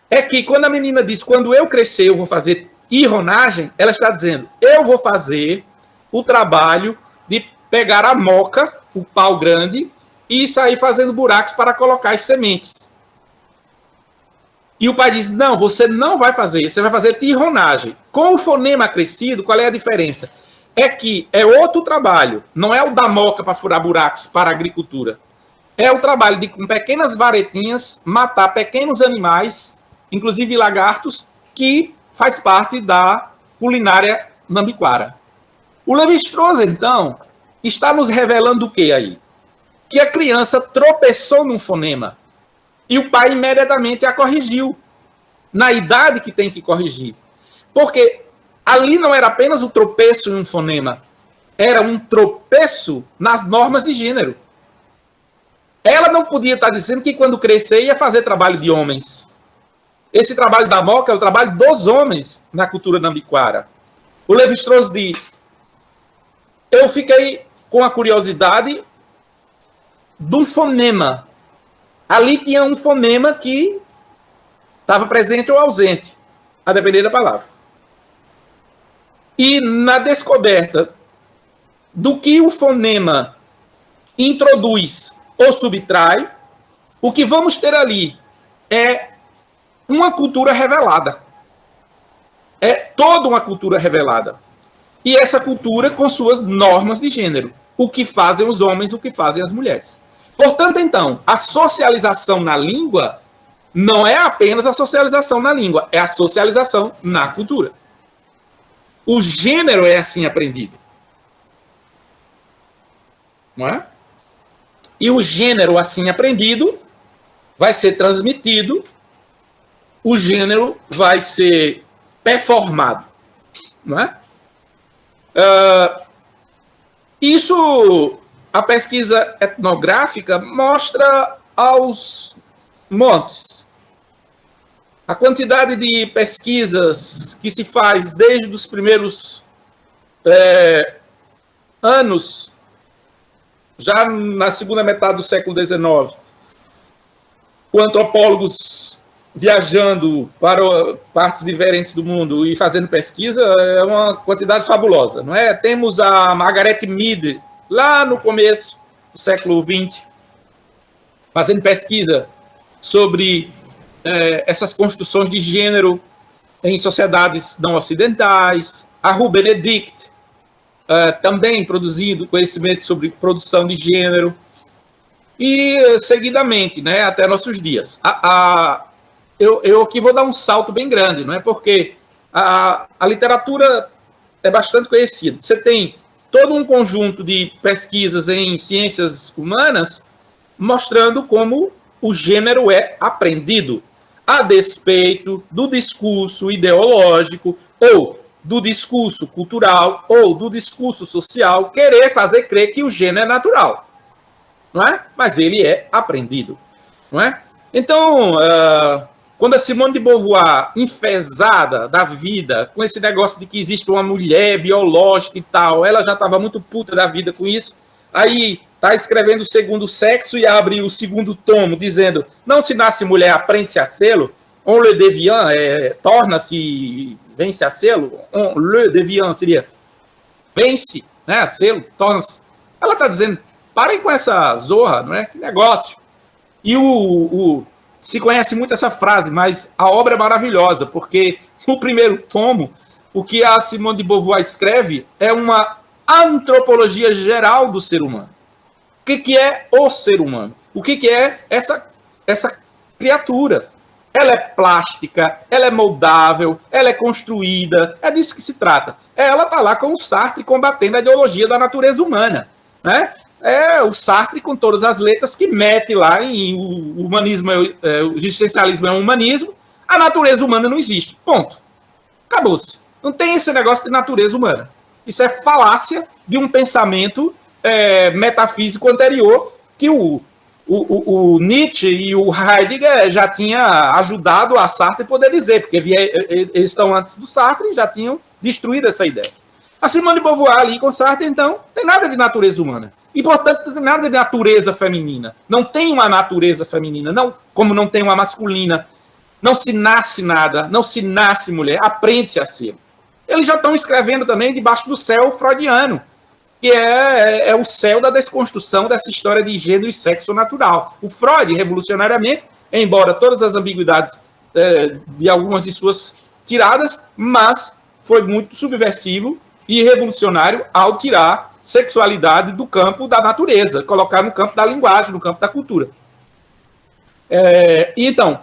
[SPEAKER 1] É que quando a menina diz, quando eu crescer eu vou fazer irronagem, ela está dizendo, eu vou fazer o trabalho de pegar a moca, o pau grande, e sair fazendo buracos para colocar as sementes. E o pai diz, não, você não vai fazer isso, você vai fazer tirronagem. Com o fonema acrescido, qual é a diferença? É que é outro trabalho, não é o da moca para furar buracos para a agricultura. É o trabalho de, com pequenas varetinhas, matar pequenos animais, inclusive lagartos, que faz parte da culinária nambiquara. O Levi-Strauss, então, está nos revelando o que aí? Que a criança tropeçou num fonema e o pai imediatamente a corrigiu, na idade que tem que corrigir. Porque ali não era apenas o tropeço em um fonema, era um tropeço nas normas de gênero. Ela não podia estar dizendo que quando crescer ia fazer trabalho de homens. Esse trabalho da moca é o trabalho dos homens na cultura nambiquara. O Levi-Strauss diz, eu fiquei com a curiosidade de um fonema. Ali tinha um fonema que estava presente ou ausente, a depender da palavra. E na descoberta do que o fonema introduz ou subtrai, o que vamos ter ali é uma cultura revelada. É toda uma cultura revelada. E essa cultura com suas normas de gênero. O que fazem os homens, o que fazem as mulheres. Portanto, então, a socialização na língua não é apenas a socialização na língua, é a socialização na cultura. O gênero é assim aprendido. Não é? E o gênero assim aprendido vai ser transmitido, o gênero vai ser performado. Não é? Isso, a pesquisa etnográfica mostra aos montes. A quantidade de pesquisas que se faz desde os primeiros anos, já na segunda metade do século XIX, com antropólogos viajando para partes diferentes do mundo e fazendo pesquisa, é uma quantidade fabulosa, não é? Temos a Margaret Mead, lá no começo do século XX, fazendo pesquisa sobre essas construções de gênero em sociedades não ocidentais. A Rue Benedict, também produzindo conhecimento sobre produção de gênero. E, seguidamente, né, até nossos dias. Eu aqui vou dar um salto bem grande, não é? Porque a literatura é bastante conhecida. Você tem todo um conjunto de pesquisas em ciências humanas mostrando como o gênero é aprendido, a despeito do discurso ideológico ou do discurso cultural ou do discurso social querer fazer crer que o gênero é natural, não é? Mas ele é aprendido, não é? Então, quando a Simone de Beauvoir, enfesada da vida, com esse negócio de que existe uma mulher biológica e tal, ela já estava muito puta da vida com isso, aí está escrevendo o Segundo Sexo e abre o segundo tomo, dizendo, não se nasce mulher, aprende-se a sê-lo, on le devient, torna-se, vence a sê-lo, on le devient seria, vence, né, a sê-lo, torna-se. Ela está dizendo, parem com essa zorra, não é? Que negócio. E se conhece muito essa frase, mas a obra é maravilhosa, porque no primeiro tomo, o que a Simone de Beauvoir escreve é uma antropologia geral do ser humano. O que é o ser humano? O que é essa criatura? Ela é plástica, ela é moldável, ela é construída, é disso que se trata. Ela está lá com o Sartre combatendo a ideologia da natureza humana, né? É o Sartre com todas as letras que mete lá em o humanismo, o existencialismo é um humanismo, a natureza humana não existe. Ponto. Acabou-se. Não tem esse negócio de natureza humana. Isso é falácia de um pensamento metafísico anterior que o Nietzsche e o Heidegger já tinham ajudado a Sartre poder dizer, porque eles estão antes do Sartre e já tinham destruído essa ideia. A Simone de Beauvoir ali com Sartre, então, não tem nada de natureza humana. E, portanto, não tem nada de natureza feminina. Não tem uma natureza feminina, não, como não tem uma masculina. Não se nasce nada, não se nasce mulher, aprende-se a ser. Eles já estão escrevendo também debaixo do céu freudiano, que é o céu da desconstrução dessa história de gênero e sexo natural. O Freud, revolucionariamente, embora todas as ambiguidades de algumas de suas tiradas, mas foi muito subversivo e revolucionário ao tirar sexualidade do campo da natureza, colocar no campo da linguagem, no campo da cultura. E então,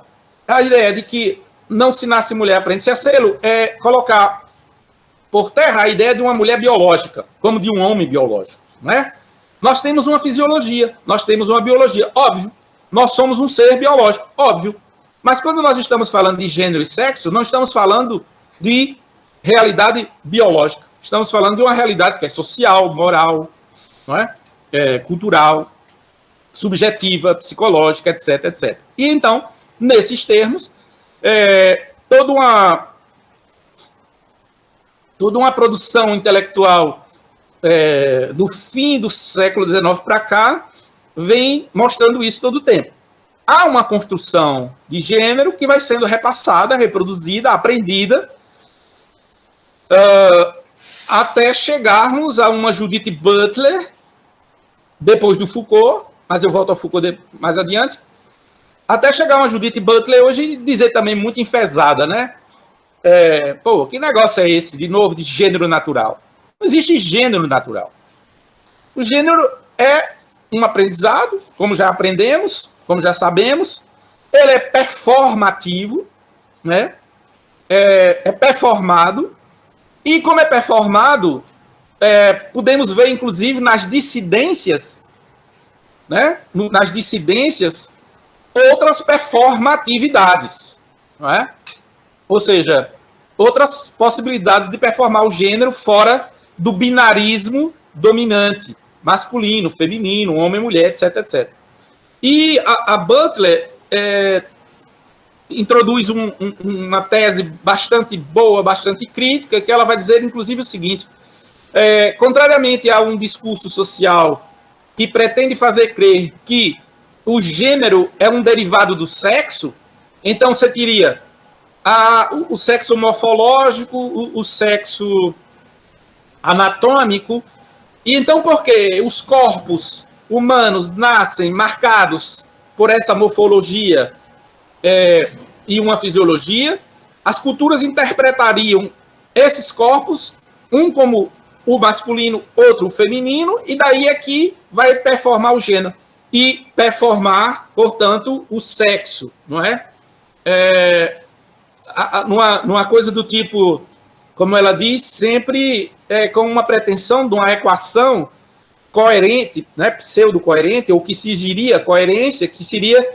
[SPEAKER 1] a ideia de que não se nasce mulher, aprende-se a sê-lo, é colocar por terra a ideia de uma mulher biológica, como de um homem biológico, né? Nós temos uma fisiologia, nós temos uma biologia, óbvio. Nós somos um ser biológico, óbvio. Mas quando nós estamos falando de gênero e sexo, não estamos falando de realidade biológica. Estamos falando de uma realidade que é social, moral, não é? Cultural, subjetiva, psicológica, etc, etc. E então, nesses termos, toda uma produção intelectual do fim do século XIX para cá vem mostrando isso todo o tempo. Há uma construção de gênero que vai sendo repassada, reproduzida, aprendida, até chegarmos a uma Judith Butler, depois do Foucault, mas eu volto ao Foucault mais adiante, até chegar a uma Judith Butler hoje e dizer também muito enfesada, né? Que negócio é esse, de novo, de gênero natural? Não existe gênero natural. O gênero é um aprendizado, como já aprendemos, como já sabemos, ele é performativo, né? É performado, e como é performado, podemos ver, inclusive, nas dissidências, né? Nas dissidências, outras performatividades, não é? Ou seja, outras possibilidades de performar o gênero fora do binarismo dominante, masculino, feminino, homem, mulher, etc, etc. E a Butler introduz uma tese bastante boa, bastante crítica, que ela vai dizer, inclusive, o seguinte: contrariamente a um discurso social que pretende fazer crer que o gênero é um derivado do sexo, então você teria o sexo morfológico, o sexo anatômico, e então por que os corpos humanos nascem marcados por essa morfologia e uma fisiologia, as culturas interpretariam esses corpos, um como o masculino, outro o feminino, e daí é que vai performar o gênero. E performar, portanto, o sexo, não é? Numa coisa do tipo, como ela diz, sempre com uma pretensão de uma equação coerente, né, pseudo-coerente, ou que se exigiria coerência, que seria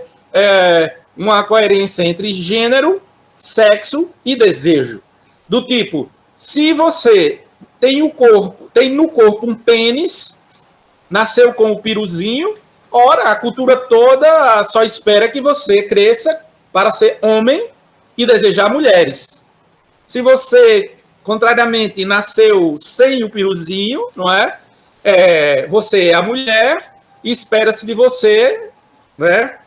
[SPEAKER 1] uma coerência entre gênero, sexo e desejo. Do tipo, se você tem no corpo um pênis, nasceu com o piruzinho, ora, a cultura toda só espera que você cresça para ser homem e desejar mulheres. Se você, contrariamente, nasceu sem o piruzinho, não é? Você é a mulher e espera-se de você, né,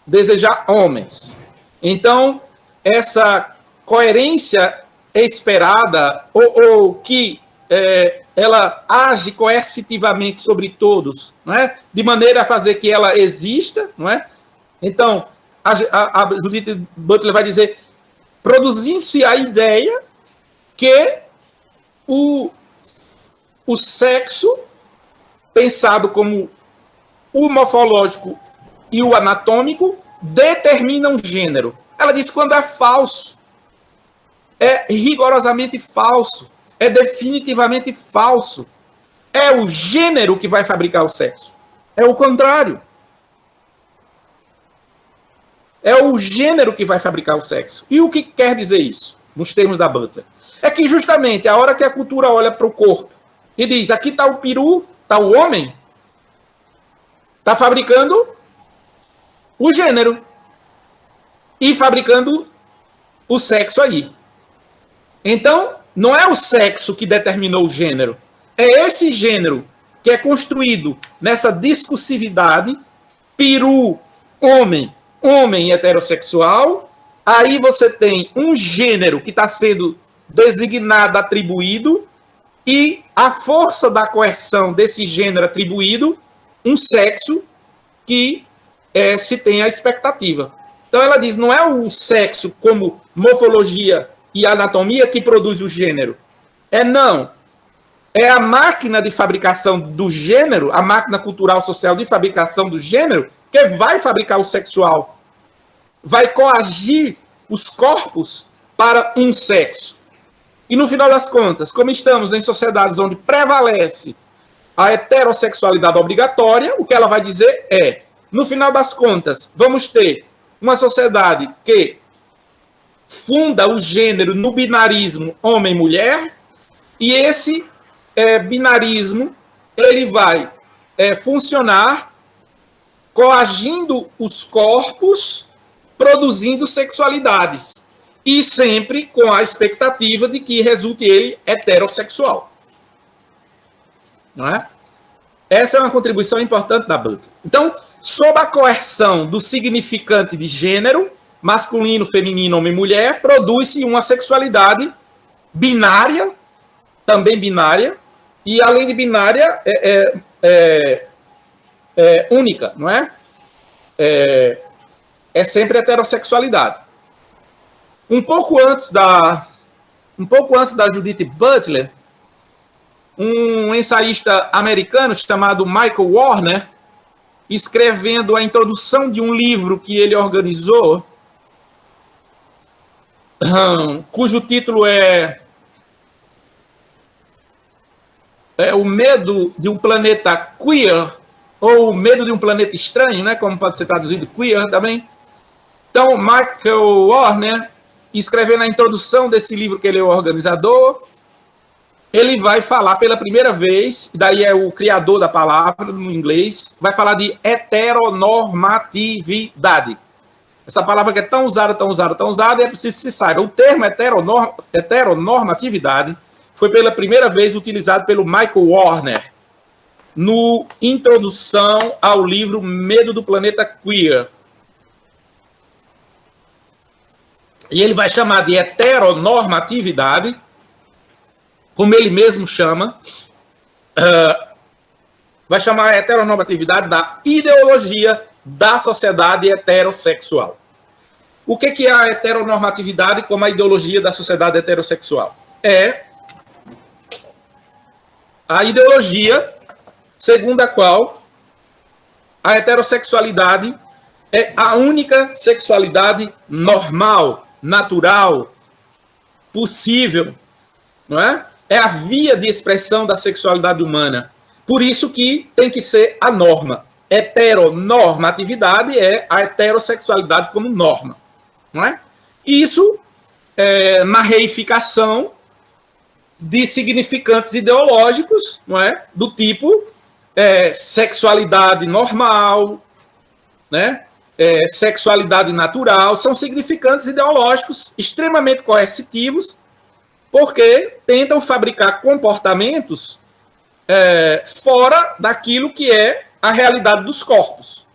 [SPEAKER 1] desejar homens. Então, essa coerência esperada, ou que ela age coercitivamente sobre todos, não é? De maneira a fazer que ela exista, não é? Então, a Judith Butler vai dizer, produzindo-se a ideia que o sexo, pensado como o morfológico e o anatômico, determinam o gênero. Ela diz quando é falso. É rigorosamente falso. É definitivamente falso. É o gênero que vai fabricar o sexo. É o contrário. É o gênero que vai fabricar o sexo. E o que quer dizer isso, nos termos da Butler? É que justamente a hora que a cultura olha para o corpo e diz, aqui está o peru, está o homem, está fabricando o gênero e fabricando o sexo aí. Então, não é o sexo que determinou o gênero, é esse gênero que é construído nessa discursividade, peru, homem, homem heterossexual, aí você tem um gênero que está sendo designado, atribuído, e a força da coerção desse gênero atribuído, um sexo que se tem a expectativa. Então ela diz, não é o sexo como morfologia e anatomia que produz o gênero. Não. É a máquina de fabricação do gênero, a máquina cultural social de fabricação do gênero, que vai fabricar o sexual. Vai coagir os corpos para um sexo. E no final das contas, como estamos em sociedades onde prevalece a heterossexualidade obrigatória, o que ela vai dizer é, no final das contas, vamos ter uma sociedade que funda o gênero no binarismo homem-mulher, e esse binarismo ele vai funcionar coagindo os corpos, produzindo sexualidades. E sempre com a expectativa de que resulte ele heterossexual. Não é? Essa é uma contribuição importante da Butler. Então, sob a coerção do significante de gênero, masculino, feminino, homem e mulher, produz-se uma sexualidade binária, também binária, e além de binária, única, não é? É sempre heterossexualidade. Um pouco antes da Judith Butler, um ensaísta americano chamado Michael Warner, escrevendo a introdução de um livro que ele organizou, cujo título é O Medo de um Planeta Queer, ou O Medo de um Planeta Estranho, né, como pode ser traduzido queer também. Então, Michael Warner, escrevendo a introdução desse livro que ele é o organizador, ele vai falar pela primeira vez, daí é o criador da palavra no inglês, vai falar de heteronormatividade. Essa palavra que é tão usada, e é preciso que se saiba. O termo heteronormatividade foi pela primeira vez utilizado pelo Michael Warner no introdução ao livro Medo do Planeta Queer. E ele vai chamar de heteronormatividade, como ele mesmo chama, vai chamar a heteronormatividade da ideologia da sociedade heterossexual. O que é a heteronormatividade como a ideologia da sociedade heterossexual? É a ideologia segundo a qual a heterossexualidade é a única sexualidade normal, natural, possível, não é? É a via de expressão da sexualidade humana. Por isso que tem que ser a norma. Heteronormatividade é a heterossexualidade como norma, não é? E isso, na reificação, de significantes ideológicos, não é? Do tipo sexualidade normal, né? Sexualidade natural, são significantes ideológicos extremamente coercitivos, porque tentam fabricar comportamentos fora daquilo que é a realidade dos corpos,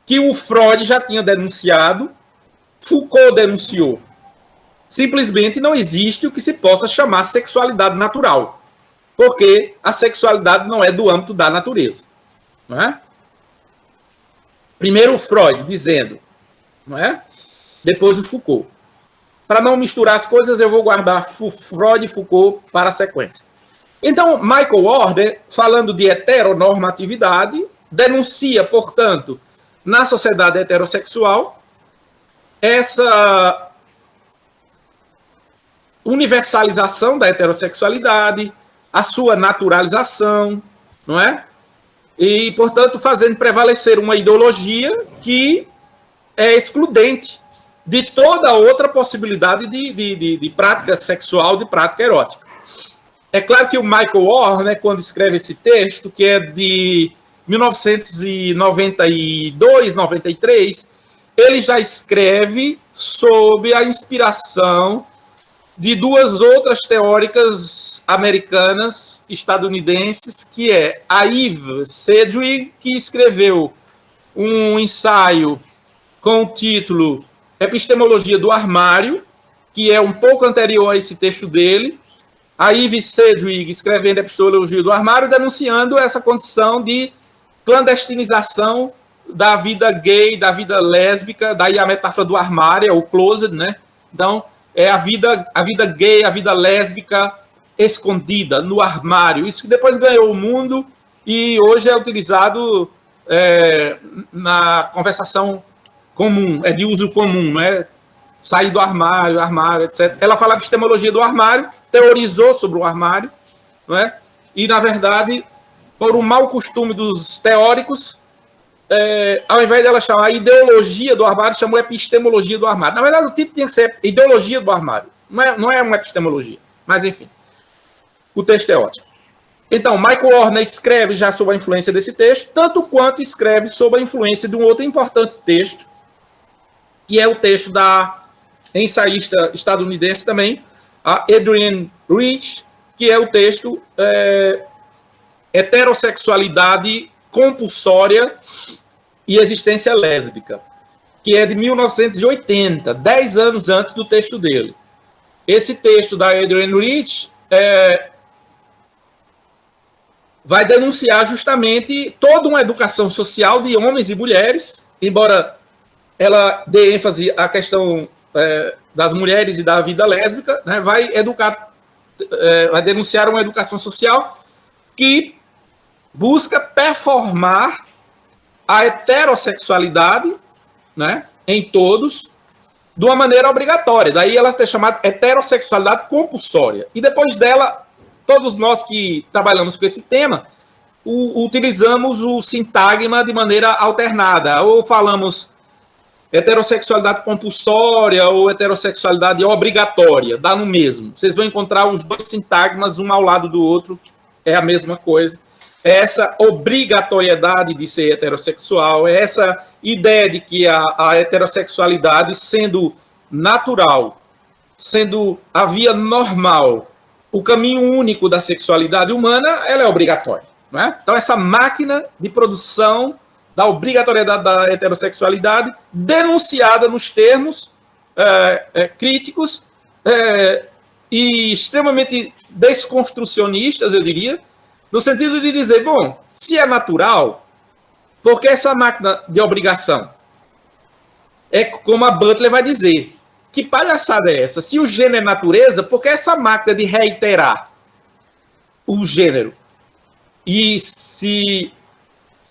[SPEAKER 1] que o Freud já tinha denunciado, Foucault denunciou. Simplesmente não existe o que se possa chamar sexualidade natural, porque a sexualidade não é do âmbito da natureza. Não é? Primeiro o Freud dizendo, não é? Depois o Foucault. Para não misturar as coisas, eu vou guardar Freud e Foucault para a sequência. Então, Michael Order, falando de heteronormatividade, denuncia, portanto, na sociedade heterossexual, essa universalização da heterossexualidade, a sua naturalização, não é? E, portanto, fazendo prevalecer uma ideologia que é excludente de toda outra possibilidade de prática sexual, de prática erótica. É claro que o Michael Orner, quando escreve esse texto, que é de 1992, 93, ele já escreve sob a inspiração de duas outras teóricas americanas, estadunidenses, que é a Eve Sedgwick, que escreveu um ensaio com o título Epistemologia do Armário, que é um pouco anterior a esse texto dele. A Eve Sedgwick escrevendo Epistemologia do Armário, denunciando essa condição de clandestinização da vida gay, da vida lésbica, daí a metáfora do armário, é o closet, né? Então, é a vida gay, a vida lésbica escondida no armário. Isso que depois ganhou o mundo e hoje é utilizado na conversação comum, é de uso comum, né? Sair do armário, etc. Ela fala epistemologia do armário, teorizou sobre o armário, não é? E, na verdade, por um mau costume dos teóricos, ao invés dela chamar ideologia do armário, chamou epistemologia do armário. Na verdade, o título tinha que ser ideologia do armário. Não é uma epistemologia. Mas, enfim, o texto é ótimo. Então, Michael Orner escreve já sob a influência desse texto, tanto quanto escreve sob a influência de um outro importante texto, que é o texto da ensaísta estadunidense também, a Adrienne Rich, que é o texto Heterossexualidade Compulsória e Existência Lésbica, que é de 1980, 10 anos antes do texto dele. Esse texto da Adrienne Rich vai denunciar justamente toda uma educação social de homens e mulheres, embora ela dê ênfase à questão das mulheres e da vida lésbica, né? Vai denunciar uma educação social que busca performar a heterossexualidade, né, em todos, de uma maneira obrigatória. Daí ela é chamada heterossexualidade compulsória. E depois dela, todos nós que trabalhamos com esse tema, utilizamos o sintagma de maneira alternada. Ou falamos heterossexualidade compulsória ou heterossexualidade obrigatória. Dá no mesmo. Vocês vão encontrar os dois sintagmas, um ao lado do outro, é a mesma coisa. Essa obrigatoriedade de ser heterossexual, essa ideia de que a heterossexualidade, sendo natural, sendo a via normal, o caminho único da sexualidade humana, ela é obrigatória. Não é? Então, essa máquina de produção da obrigatoriedade da heterossexualidade, denunciada nos termos críticos e extremamente desconstrucionistas, eu diria, no sentido de dizer, bom, se é natural, por que essa máquina de obrigação? É como a Butler vai dizer, que palhaçada é essa? Se o gênero é natureza, por que essa máquina de reiterar o gênero? E se,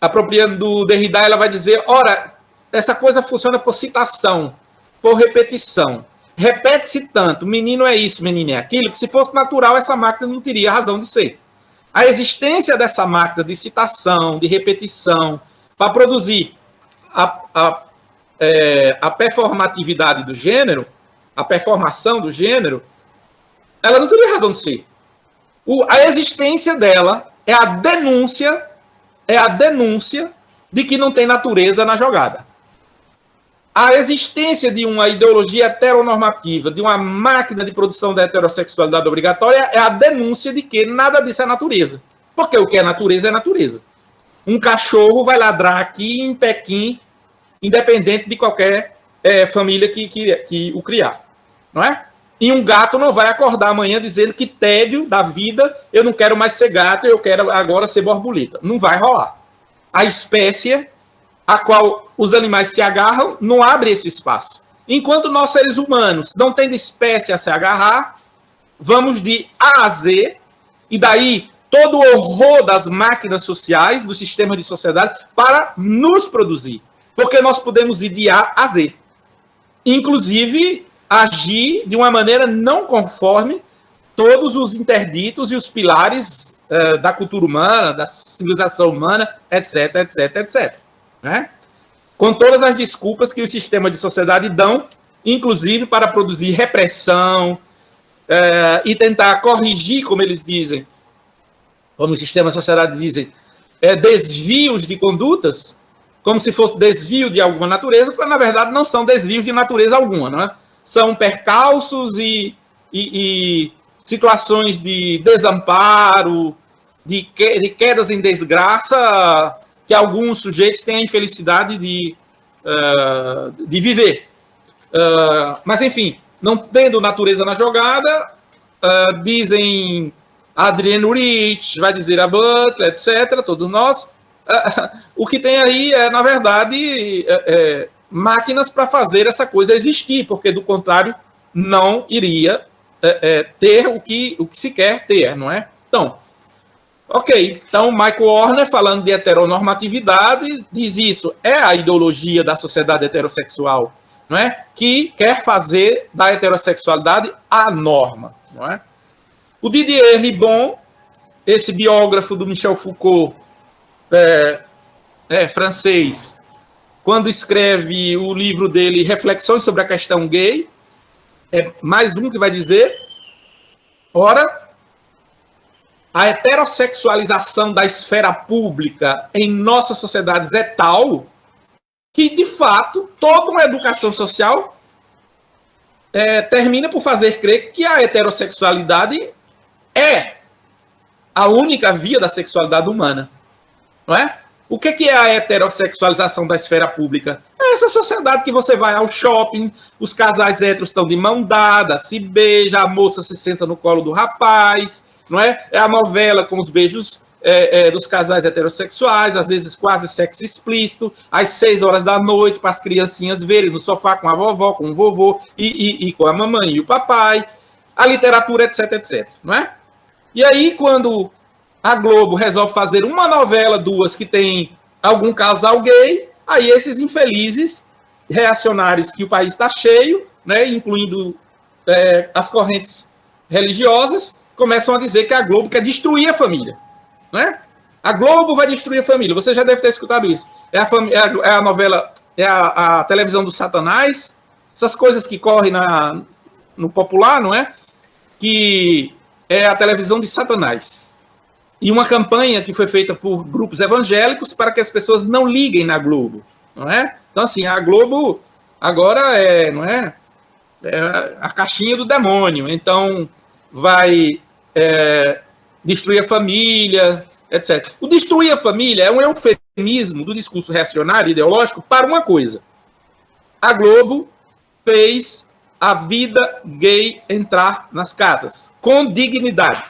[SPEAKER 1] apropriando do Derrida, ela vai dizer, ora, essa coisa funciona por citação, por repetição. Repete-se tanto, menino é isso, menino é aquilo, que se fosse natural, essa máquina não teria razão de ser. A existência dessa máquina de citação, de repetição, para produzir a performatividade do gênero, a performação do gênero, ela não teria razão de ser. A existência dela é a denúncia de que não tem natureza na jogada. A existência de uma ideologia heteronormativa, de uma máquina de produção da heterossexualidade obrigatória, é a denúncia de que nada disso é natureza. Porque o que é natureza. Um cachorro vai ladrar aqui em Pequim, independente de qualquer família que o criar. Não é? E um gato não vai acordar amanhã dizendo que tédio da vida, eu não quero mais ser gato, eu quero agora ser borboleta. Não vai rolar. A espécie a qual os animais se agarram não abre esse espaço. Enquanto nós, seres humanos, não tendo espécie a se agarrar, vamos de A a Z, e daí todo o horror das máquinas sociais, do sistema de sociedade, para nos produzir. Porque nós podemos ir de A a Z. Inclusive, agir de uma maneira não conforme todos os interditos e os pilares da cultura humana, da civilização humana, etc, etc, etc. Né? Com todas as desculpas que o sistema de sociedade dão, inclusive para produzir repressão e tentar corrigir, como eles dizem, como o sistema de sociedade dizem, desvios de condutas, como se fosse desvio de alguma natureza, quando na verdade não são desvios de natureza alguma, não é? São percalços e situações de desamparo, de quedas em desgraça, que alguns sujeitos têm a infelicidade de viver. Mas, enfim, não tendo natureza na jogada, dizem Adrienne Rich, vai dizer a Butler, etc., todos nós, o que tem aí na verdade, máquinas para fazer essa coisa existir, porque, do contrário, não iria ter o que se quer ter, não é? Então, ok, então Michael Warner, falando de heteronormatividade, diz isso, é a ideologia da sociedade heterossexual, não é? Que quer fazer da heterossexualidade a norma, não é? O Didier Ribon, esse biógrafo do Michel Foucault, francês, quando escreve o livro dele Reflexões sobre a Questão Gay, é mais um que vai dizer, ora, a heterossexualização da esfera pública em nossas sociedades é tal que, de fato, toda uma educação social termina por fazer crer que a heterossexualidade é a única via da sexualidade humana. Não é? O que é a heterossexualização da esfera pública? É essa sociedade que você vai ao shopping, os casais héteros estão de mão dada, se beija, a moça se senta no colo do rapaz, não é? É a novela com os beijos dos casais heterossexuais, às vezes quase sexo explícito, às 6 horas da noite, para as criancinhas verem no sofá com a vovó, com o vovô, e com a mamãe e o papai, a literatura, etc, etc. Não é? E aí, quando a Globo resolve fazer uma novela, 2, que tem algum casal gay, aí esses infelizes reacionários que o país está cheio, né, incluindo as correntes religiosas, começam a dizer que a Globo quer destruir a família. Né? A Globo vai destruir a família. Você já deve ter escutado isso. É a novela, é a televisão do Satanás, essas coisas que correm no popular, não é? Que é a televisão de Satanás. E uma campanha que foi feita por grupos evangélicos para que as pessoas não liguem na Globo. Não é? Então, assim, a Globo agora não é a caixinha do demônio. Então, vai destruir a família, etc. O destruir a família é um eufemismo do discurso reacionário ideológico para uma coisa. A Globo fez a vida gay entrar nas casas, com dignidade.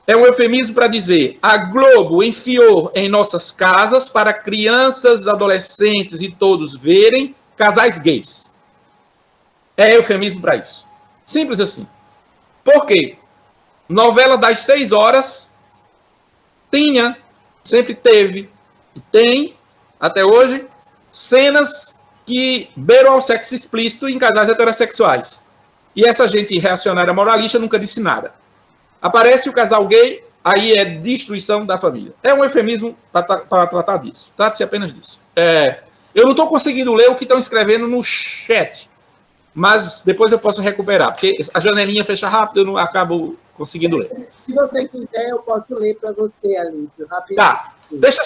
[SPEAKER 1] É um eufemismo para dizer, a Globo enfiou em nossas casas para crianças, adolescentes e todos verem casais gays. É eufemismo para isso. Simples assim. Por quê? Novela das 6 horas sempre teve, e tem, até hoje, cenas que beiram ao sexo explícito em casais heterossexuais. E essa gente reacionária moralista nunca disse nada. Aparece o casal gay, aí é destruição da família. É um eufemismo para tratar disso. Trata-se apenas disso. Eu não estou conseguindo ler o que estão escrevendo no chat, mas depois eu posso recuperar, porque a janelinha fecha rápido, eu não acabo conseguindo ler.
[SPEAKER 2] Se você quiser, eu posso ler para você, Alípio, rapidinho.
[SPEAKER 1] Tá. Deixa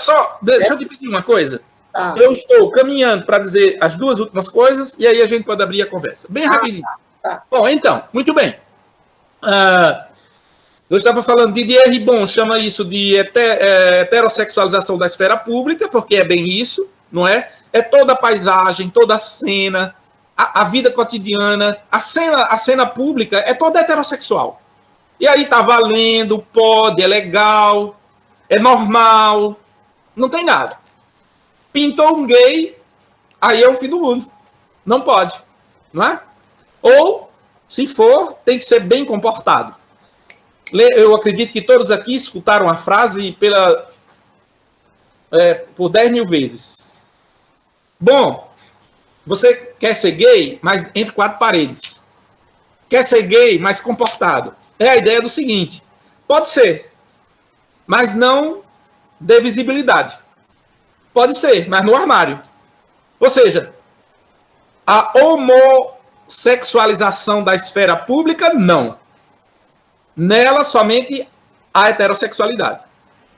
[SPEAKER 1] eu te pedir uma coisa.
[SPEAKER 2] Tá.
[SPEAKER 1] Eu estou caminhando para dizer as duas últimas coisas e aí a gente pode abrir a conversa. Bem rapidinho.
[SPEAKER 2] Tá.
[SPEAKER 1] Bom, então, muito bem. Eu estava falando, Didier Ribon chama isso de heterossexualização da esfera pública, porque é bem isso, não é? É toda a paisagem, toda a cena, a vida cotidiana, a cena pública é toda heterossexual. E aí tá valendo, pode, é legal, é normal, não tem nada. Pintou um gay, aí é o fim do mundo. Não pode, não é? Ou, se for, tem que ser bem comportado. Eu acredito que todos aqui escutaram a frase por 10 mil vezes. Bom, você quer ser gay, mas entre quatro paredes. Quer ser gay, mas comportado. É a ideia do seguinte: pode ser, mas não dê visibilidade. Pode ser, mas no armário. Ou seja, a homossexualização da esfera pública, não. Nela, somente a heterossexualidade.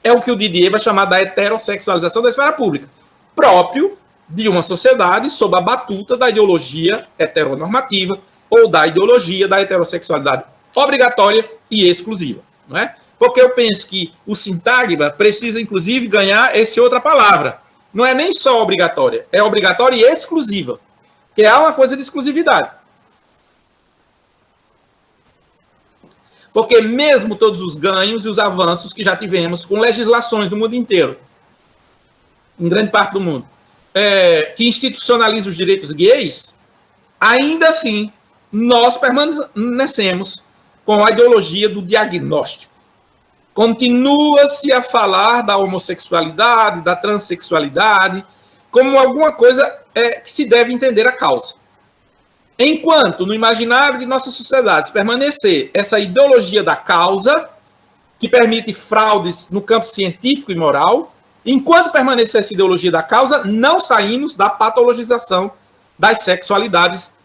[SPEAKER 1] É o que o Didier vai chamar da heterossexualização da esfera pública, próprio de uma sociedade sob a batuta da ideologia heteronormativa ou da ideologia da heterossexualidade obrigatória e exclusiva, não é? Porque eu penso que o sintagma precisa, inclusive, ganhar essa outra palavra. Não é nem só obrigatória, é obrigatória e exclusiva, que é uma coisa de exclusividade. Porque mesmo todos os ganhos e os avanços que já tivemos com legislações do mundo inteiro, em grande parte do mundo, que institucionaliza os direitos gays, ainda assim, nós permanecemos com a ideologia do diagnóstico. Continua-se a falar da homossexualidade, da transexualidade, como alguma coisa que se deve entender a causa. Enquanto no imaginário de nossas sociedades permanecer essa ideologia da causa, que permite fraudes no campo científico e moral, enquanto permanecer essa ideologia da causa, não saímos da patologização das sexualidades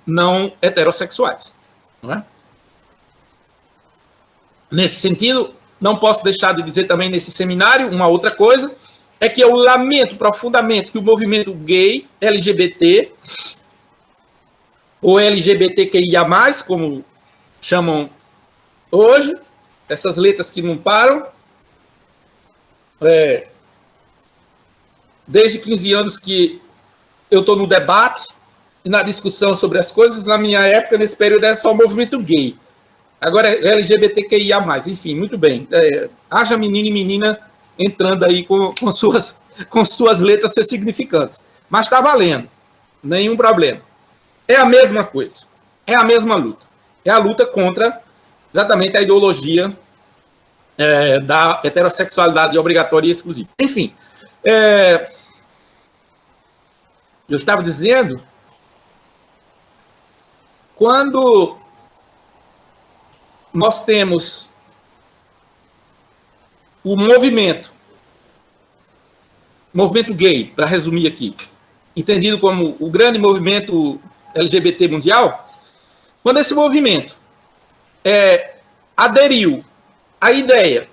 [SPEAKER 1] não heterossexuais. Não é? Nesse sentido, não posso deixar de dizer também nesse seminário uma outra coisa, é que eu lamento profundamente que o movimento gay, LGBT, ou LGBTQIA+, como chamam hoje, essas letras que não param, desde 15 anos que eu estou no debate e na discussão sobre as coisas, na minha época, nesse período, era só o movimento gay. Agora é LGBTQIA+, enfim, muito bem. Haja menino e menina entrando aí com suas letras, seus significantes. Mas está valendo, nenhum problema. É a mesma coisa, é a mesma luta. É a luta contra exatamente a ideologia da heterossexualidade obrigatória e exclusiva. Enfim, eu estava dizendo, quando nós temos o movimento gay, para resumir aqui, entendido como o grande movimento LGBT mundial, quando esse movimento aderiu à ideia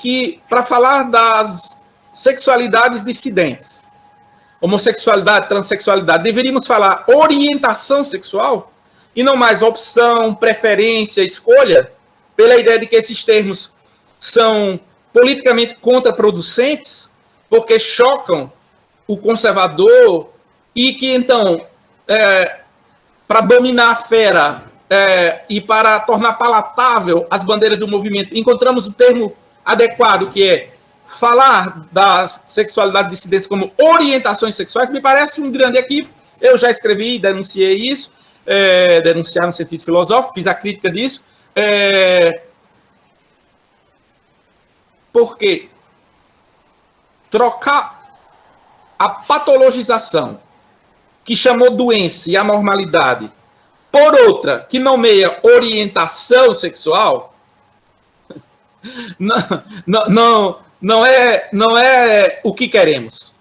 [SPEAKER 1] que, para falar das sexualidades dissidentes, homossexualidade, transexualidade, deveríamos falar orientação sexual e não mais opção, preferência, escolha, pela ideia de que esses termos são politicamente contraproducentes, porque chocam o conservador e que, então, para dominar a fera e para tornar palatável as bandeiras do movimento, encontramos o termo adequado, que é falar das sexualidades dissidentes como orientações sexuais, me parece um grande equívoco. Eu já escrevi e denunciei isso, denunciar no sentido filosófico, fiz a crítica disso, porque trocar a patologização que chamou doença e anormalidade por outra que nomeia orientação sexual não é o que queremos.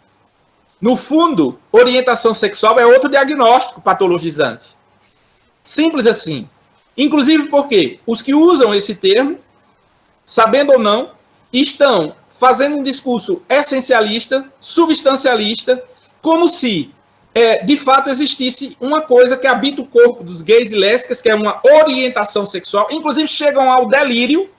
[SPEAKER 1] No fundo, orientação sexual é outro diagnóstico patologizante. Simples assim. Inclusive porque os que usam esse termo sabendo ou não, estão fazendo um discurso essencialista, substancialista, como se, de fato, existisse uma coisa que habita o corpo dos gays e lésbicas, que é uma orientação sexual. Inclusive, chegam ao delírio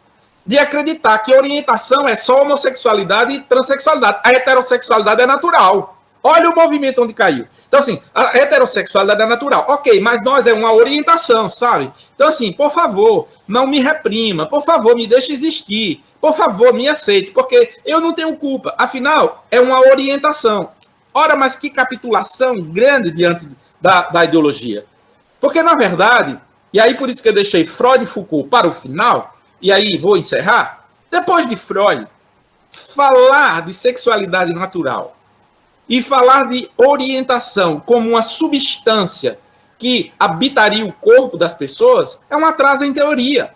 [SPEAKER 1] de acreditar que orientação é só homossexualidade e transexualidade. A heterossexualidade é natural. Olha o movimento onde caiu. Então, assim, a heterossexualidade é natural. Ok, mas nós é uma orientação, sabe? Então, assim, por favor, não me reprima. Por favor, me deixe existir. Por favor, me aceite, porque eu não tenho culpa. Afinal, é uma orientação. Ora, mas que capitulação grande diante da ideologia. Porque, na verdade, e aí por isso que eu deixei Freud e Foucault para o final, e aí vou encerrar, depois de Freud, falar de sexualidade natural e falar de orientação como uma substância que habitaria o corpo das pessoas é um atraso em teoria.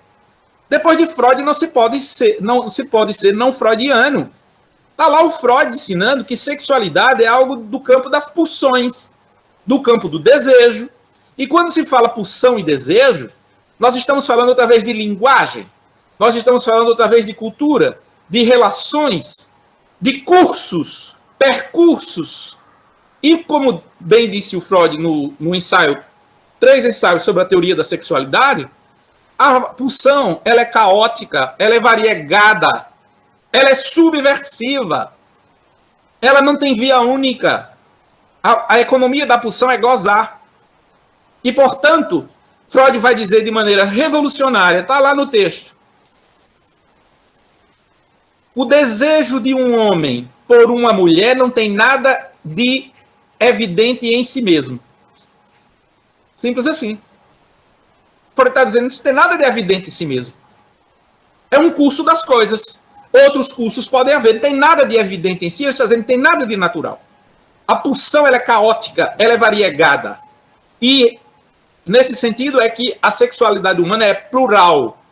[SPEAKER 1] Depois de Freud não se pode ser não freudiano. Está lá o Freud ensinando que sexualidade é algo do campo das pulsões, do campo do desejo. E quando se fala pulsão e desejo, nós estamos falando outra vez de linguagem, nós estamos falando outra vez de cultura, de relações, de cursos, percursos. E como bem disse o Freud no ensaio, 3 ensaios sobre a teoria da sexualidade, a pulsão, ela é caótica, ela é variegada, ela é subversiva, ela não tem via única. A economia da pulsão é gozar. E, portanto, Freud vai dizer de maneira revolucionária, está lá no texto, o desejo de um homem por uma mulher não tem nada de evidente em si mesmo. Simples assim. Freud está dizendo que não tem nada de evidente em si mesmo. É um curso das coisas. Outros cursos podem haver. Não tem nada de evidente em si, ele está dizendo que não tem nada de natural. A pulsão ela é caótica, ela é variegada. E, nesse sentido, é que a sexualidade humana é plural.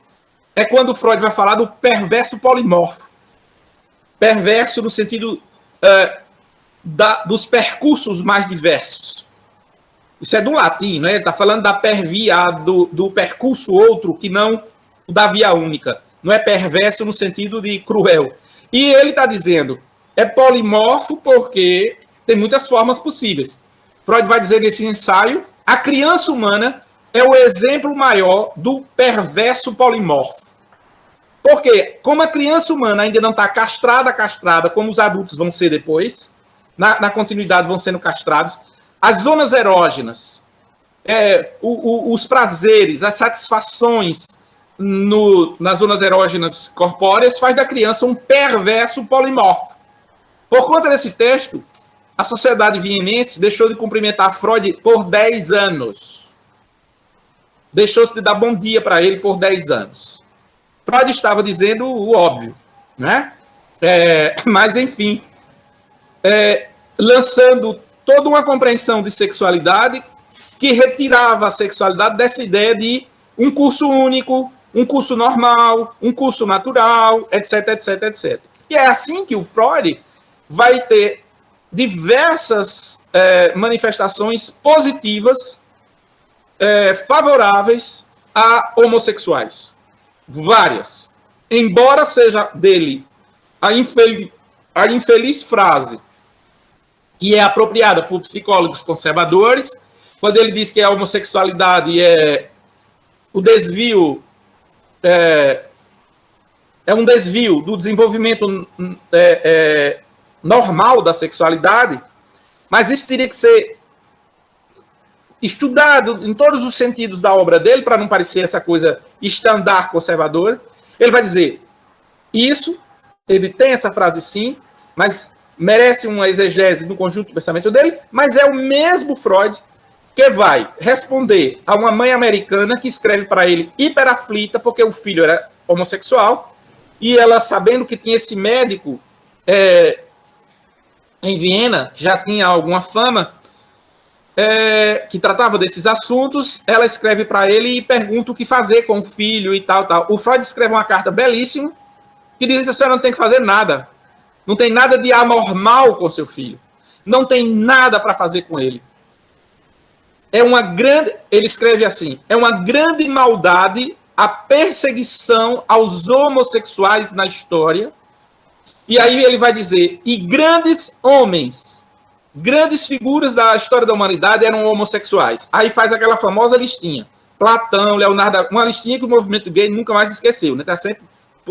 [SPEAKER 1] É quando Freud vai falar do perverso polimorfo. Perverso no sentido dos percursos mais diversos. Isso é do latim, né? Ele está falando da pervia, do percurso outro, que não o da via única. Não é perverso no sentido de cruel. E ele está dizendo, é polimorfo porque tem muitas formas possíveis. Freud vai dizer nesse ensaio, a criança humana é o exemplo maior do perverso polimorfo. Porque, como a criança humana ainda não está castrada, como os adultos vão ser depois, na continuidade vão sendo castrados, as zonas erógenas, os prazeres, as satisfações nas zonas erógenas corpóreas faz da criança um perverso polimorfo. Por conta desse texto, a sociedade vienense deixou de cumprimentar Freud por 10 anos. Deixou-se de dar bom dia para ele por 10 anos. Freud estava dizendo o óbvio, né? Mas, enfim, lançando toda uma compreensão de sexualidade que retirava a sexualidade dessa ideia de um curso único, um curso normal, um curso natural, etc, etc, etc. E é assim que o Freud vai ter diversas manifestações positivas favoráveis a homossexuais. Várias. Embora seja dele a infeliz frase que é apropriada por psicólogos conservadores, quando ele diz que a homossexualidade é o desvio, é um desvio do desenvolvimento normal da sexualidade, mas isso teria que ser estudado em todos os sentidos da obra dele, para não parecer essa coisa estandar conservadora. Ele vai dizer isso, ele tem essa frase sim, mas merece uma exegese no conjunto do pensamento dele, mas é o mesmo Freud que vai responder a uma mãe americana que escreve para ele hiperaflita porque o filho era homossexual, e ela, sabendo que tinha esse médico em Viena, que já tinha alguma fama, que tratava desses assuntos, ela escreve para ele e pergunta o que fazer com o filho e tal, tal. O Freud escreve uma carta belíssima que diz que você não tem que fazer nada. Não tem nada de anormal com seu filho. Não tem nada para fazer com ele. Ele escreve assim, é uma grande maldade a perseguição aos homossexuais na história. E aí ele vai dizer, e grandes homens, grandes figuras da história da humanidade eram homossexuais. Aí faz aquela famosa listinha. Platão, Leonardo, uma listinha que o movimento gay nunca mais esqueceu, né? Está sempre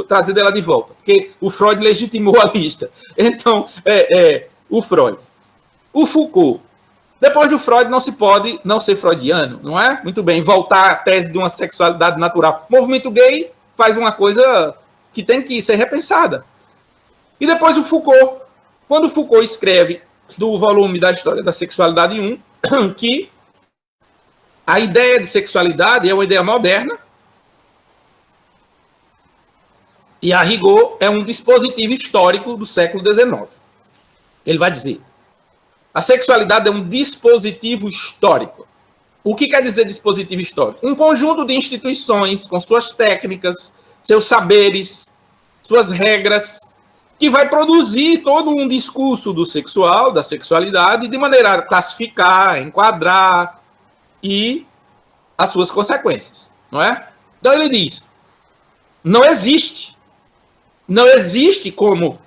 [SPEAKER 1] trazendo ela de volta, porque o Freud legitimou a lista. Então, o Freud. O Foucault. Depois do Freud, não se pode não ser freudiano, não é? Muito bem, voltar à tese de uma sexualidade natural. O movimento gay faz uma coisa que tem que ser repensada. E depois o Foucault. Quando Foucault escreve do volume da História da Sexualidade 1, que a ideia de sexualidade é uma ideia moderna e, a rigor, é um dispositivo histórico do século XIX. Ele vai dizer, a sexualidade é um dispositivo histórico. O que quer dizer dispositivo histórico? Um conjunto de instituições com suas técnicas, seus saberes, suas regras, que vai produzir todo um discurso do sexual, da sexualidade, de maneira a classificar, enquadrar e as suas consequências, não é? Então ele diz, não existe como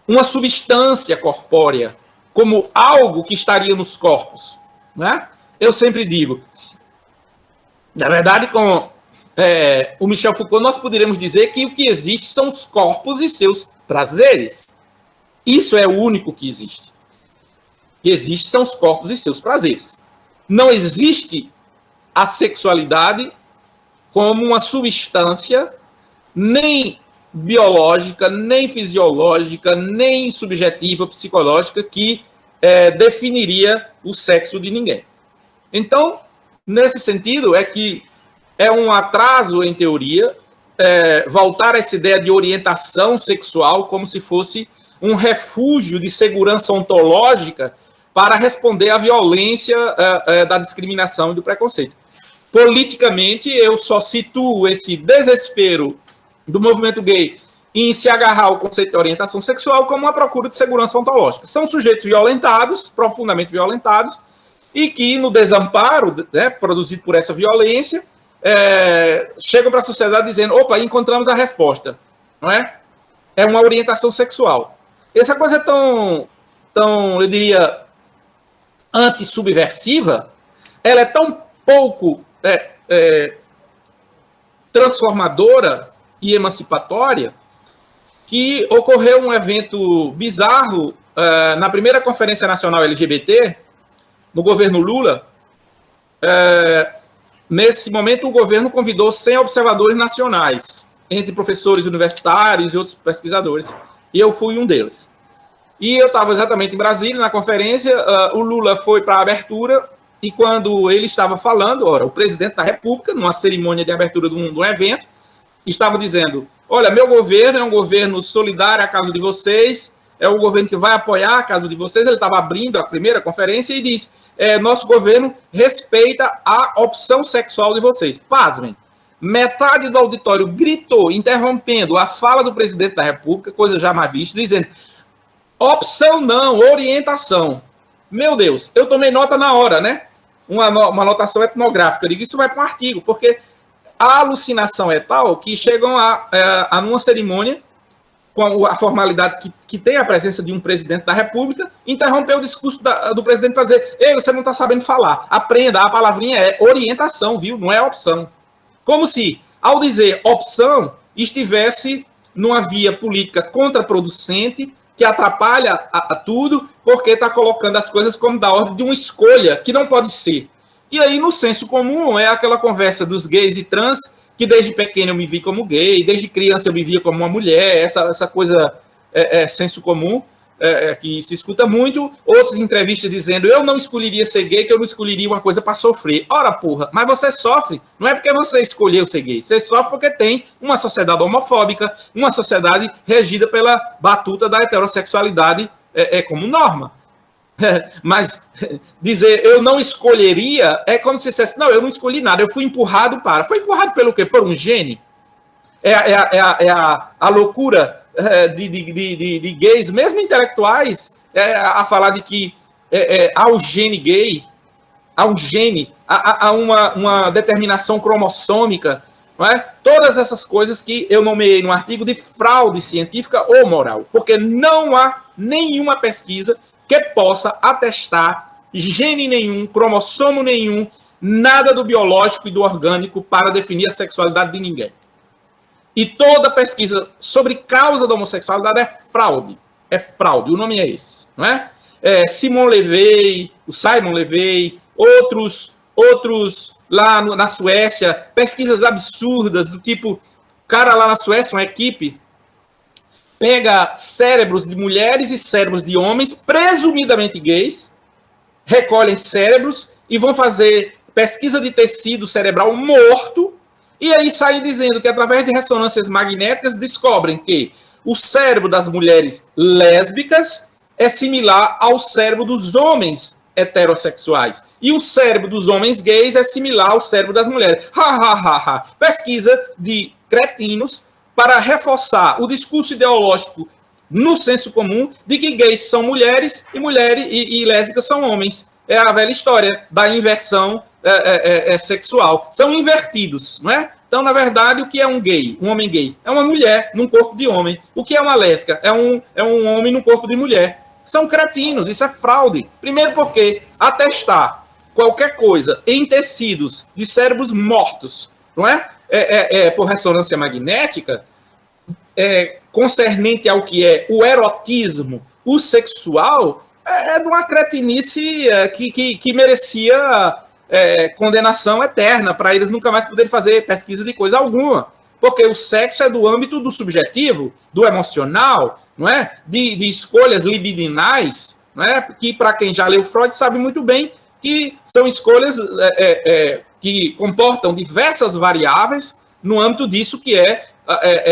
[SPEAKER 1] uma substância corpórea, como algo que estaria nos corpos, né? Eu sempre digo, na verdade, com o Michel Foucault, nós poderíamos dizer que o que existe são os corpos e seus prazeres. Isso é o único que existe. O que existe são os corpos e seus prazeres. Não existe a sexualidade como uma substância nem biológica, nem fisiológica, nem subjetiva, psicológica, que definiria o sexo de ninguém. Então, nesse sentido, é que é um atraso, em teoria, voltar a essa ideia de orientação sexual como se fosse um refúgio de segurança ontológica para responder à violência da discriminação e do preconceito. Politicamente, eu só situo esse desespero do movimento gay em se agarrar ao conceito de orientação sexual como uma procura de segurança ontológica. São sujeitos violentados, profundamente violentados, e que, no desamparo, né, produzido por essa violência, chegam para a sociedade dizendo, opa, encontramos a resposta, não é? É uma orientação sexual. Essa coisa tão eu diria, antissubversiva, ela é tão pouco transformadora e emancipatória que ocorreu um evento bizarro na primeira Conferência Nacional LGBT, no governo Lula. Nesse momento, o governo convidou 100 observadores nacionais, entre professores universitários e outros pesquisadores, e eu fui um deles. E eu estava exatamente em Brasília, na conferência, o Lula foi para a abertura, e quando ele estava falando, o presidente da República, numa cerimônia de abertura de um evento, estava dizendo, olha, meu governo é um governo solidário à causa de vocês, é um governo que vai apoiar a causa de vocês. Ele estava abrindo a primeira conferência e disse, nosso governo respeita a opção sexual de vocês. Pasmem, metade do auditório gritou, interrompendo a fala do presidente da República, coisa jamais vista, dizendo, opção não, orientação. Meu Deus, eu tomei nota na hora, né? Uma anotação etnográfica. Eu digo, isso vai para um artigo, porque a alucinação é tal que chegam a numa cerimônia, com a formalidade que tem a presença de um presidente da República, interromper o discurso do presidente para dizer, ei, você não está sabendo falar. Aprenda, a palavrinha é orientação, viu? Não é opção. Como se, ao dizer opção, estivesse numa via política contraproducente, que atrapalha a tudo, porque está colocando as coisas como da ordem de uma escolha, que não pode ser. E aí, no senso comum, é aquela conversa dos gays e trans, que desde pequeno eu me vi como gay, desde criança eu me via como uma mulher, essa coisa senso comum, que se escuta muito. Outras entrevistas dizendo, eu não escolheria ser gay, que eu não escolheria uma coisa para sofrer. Ora, porra, mas você sofre, não é porque você escolheu ser gay, você sofre porque tem uma sociedade homofóbica, uma sociedade regida pela batuta da heterossexualidade como norma. Mas dizer eu não escolheria é como se dissesse, não, eu não escolhi nada, eu fui empurrado para. Foi empurrado pelo quê? Por um gene? A loucura de gays, mesmo intelectuais, a falar de que há um gene gay, há um gene, há uma determinação cromossômica não é? Todas essas coisas que eu nomeei no artigo de fraude científica ou moral, porque não há nenhuma pesquisa que possa atestar gene nenhum, cromossomo nenhum, nada do biológico e do orgânico para definir a sexualidade de ninguém. E toda pesquisa sobre causa da homossexualidade é fraude. É fraude, o nome é esse, não é? Simon Levey, o Simon Levey, outros lá na Suécia, pesquisas absurdas do tipo, cara lá na Suécia, uma equipe, pega cérebros de mulheres e cérebros de homens, presumidamente gays, recolhem cérebros e vão fazer pesquisa de tecido cerebral morto, e aí saem dizendo que através de ressonâncias magnéticas descobrem que o cérebro das mulheres lésbicas é similar ao cérebro dos homens heterossexuais. E o cérebro dos homens gays é similar ao cérebro das mulheres. Pesquisa de cretinos para reforçar o discurso ideológico no senso comum de que gays são mulheres e lésbicas são homens. É a velha história da inversão sexual. São invertidos, não é? Então, na verdade, o que é um gay? Um homem gay? É uma mulher num corpo de homem. O que é uma lésbica? É um homem num corpo de mulher. São cretinos, isso é fraude. Primeiro porque atestar qualquer coisa em tecidos de cérebros mortos, não é? Por ressonância magnética, concernente ao que é o erotismo, o sexual, é de uma cretinice que merecia condenação eterna, para eles nunca mais poderem fazer pesquisa de coisa alguma. Porque o sexo é do âmbito do subjetivo, do emocional, não é? De escolhas libidinais, não é? Que, para quem já leu Freud, sabe muito bem que são escolhas que comportam diversas variáveis no âmbito disso que é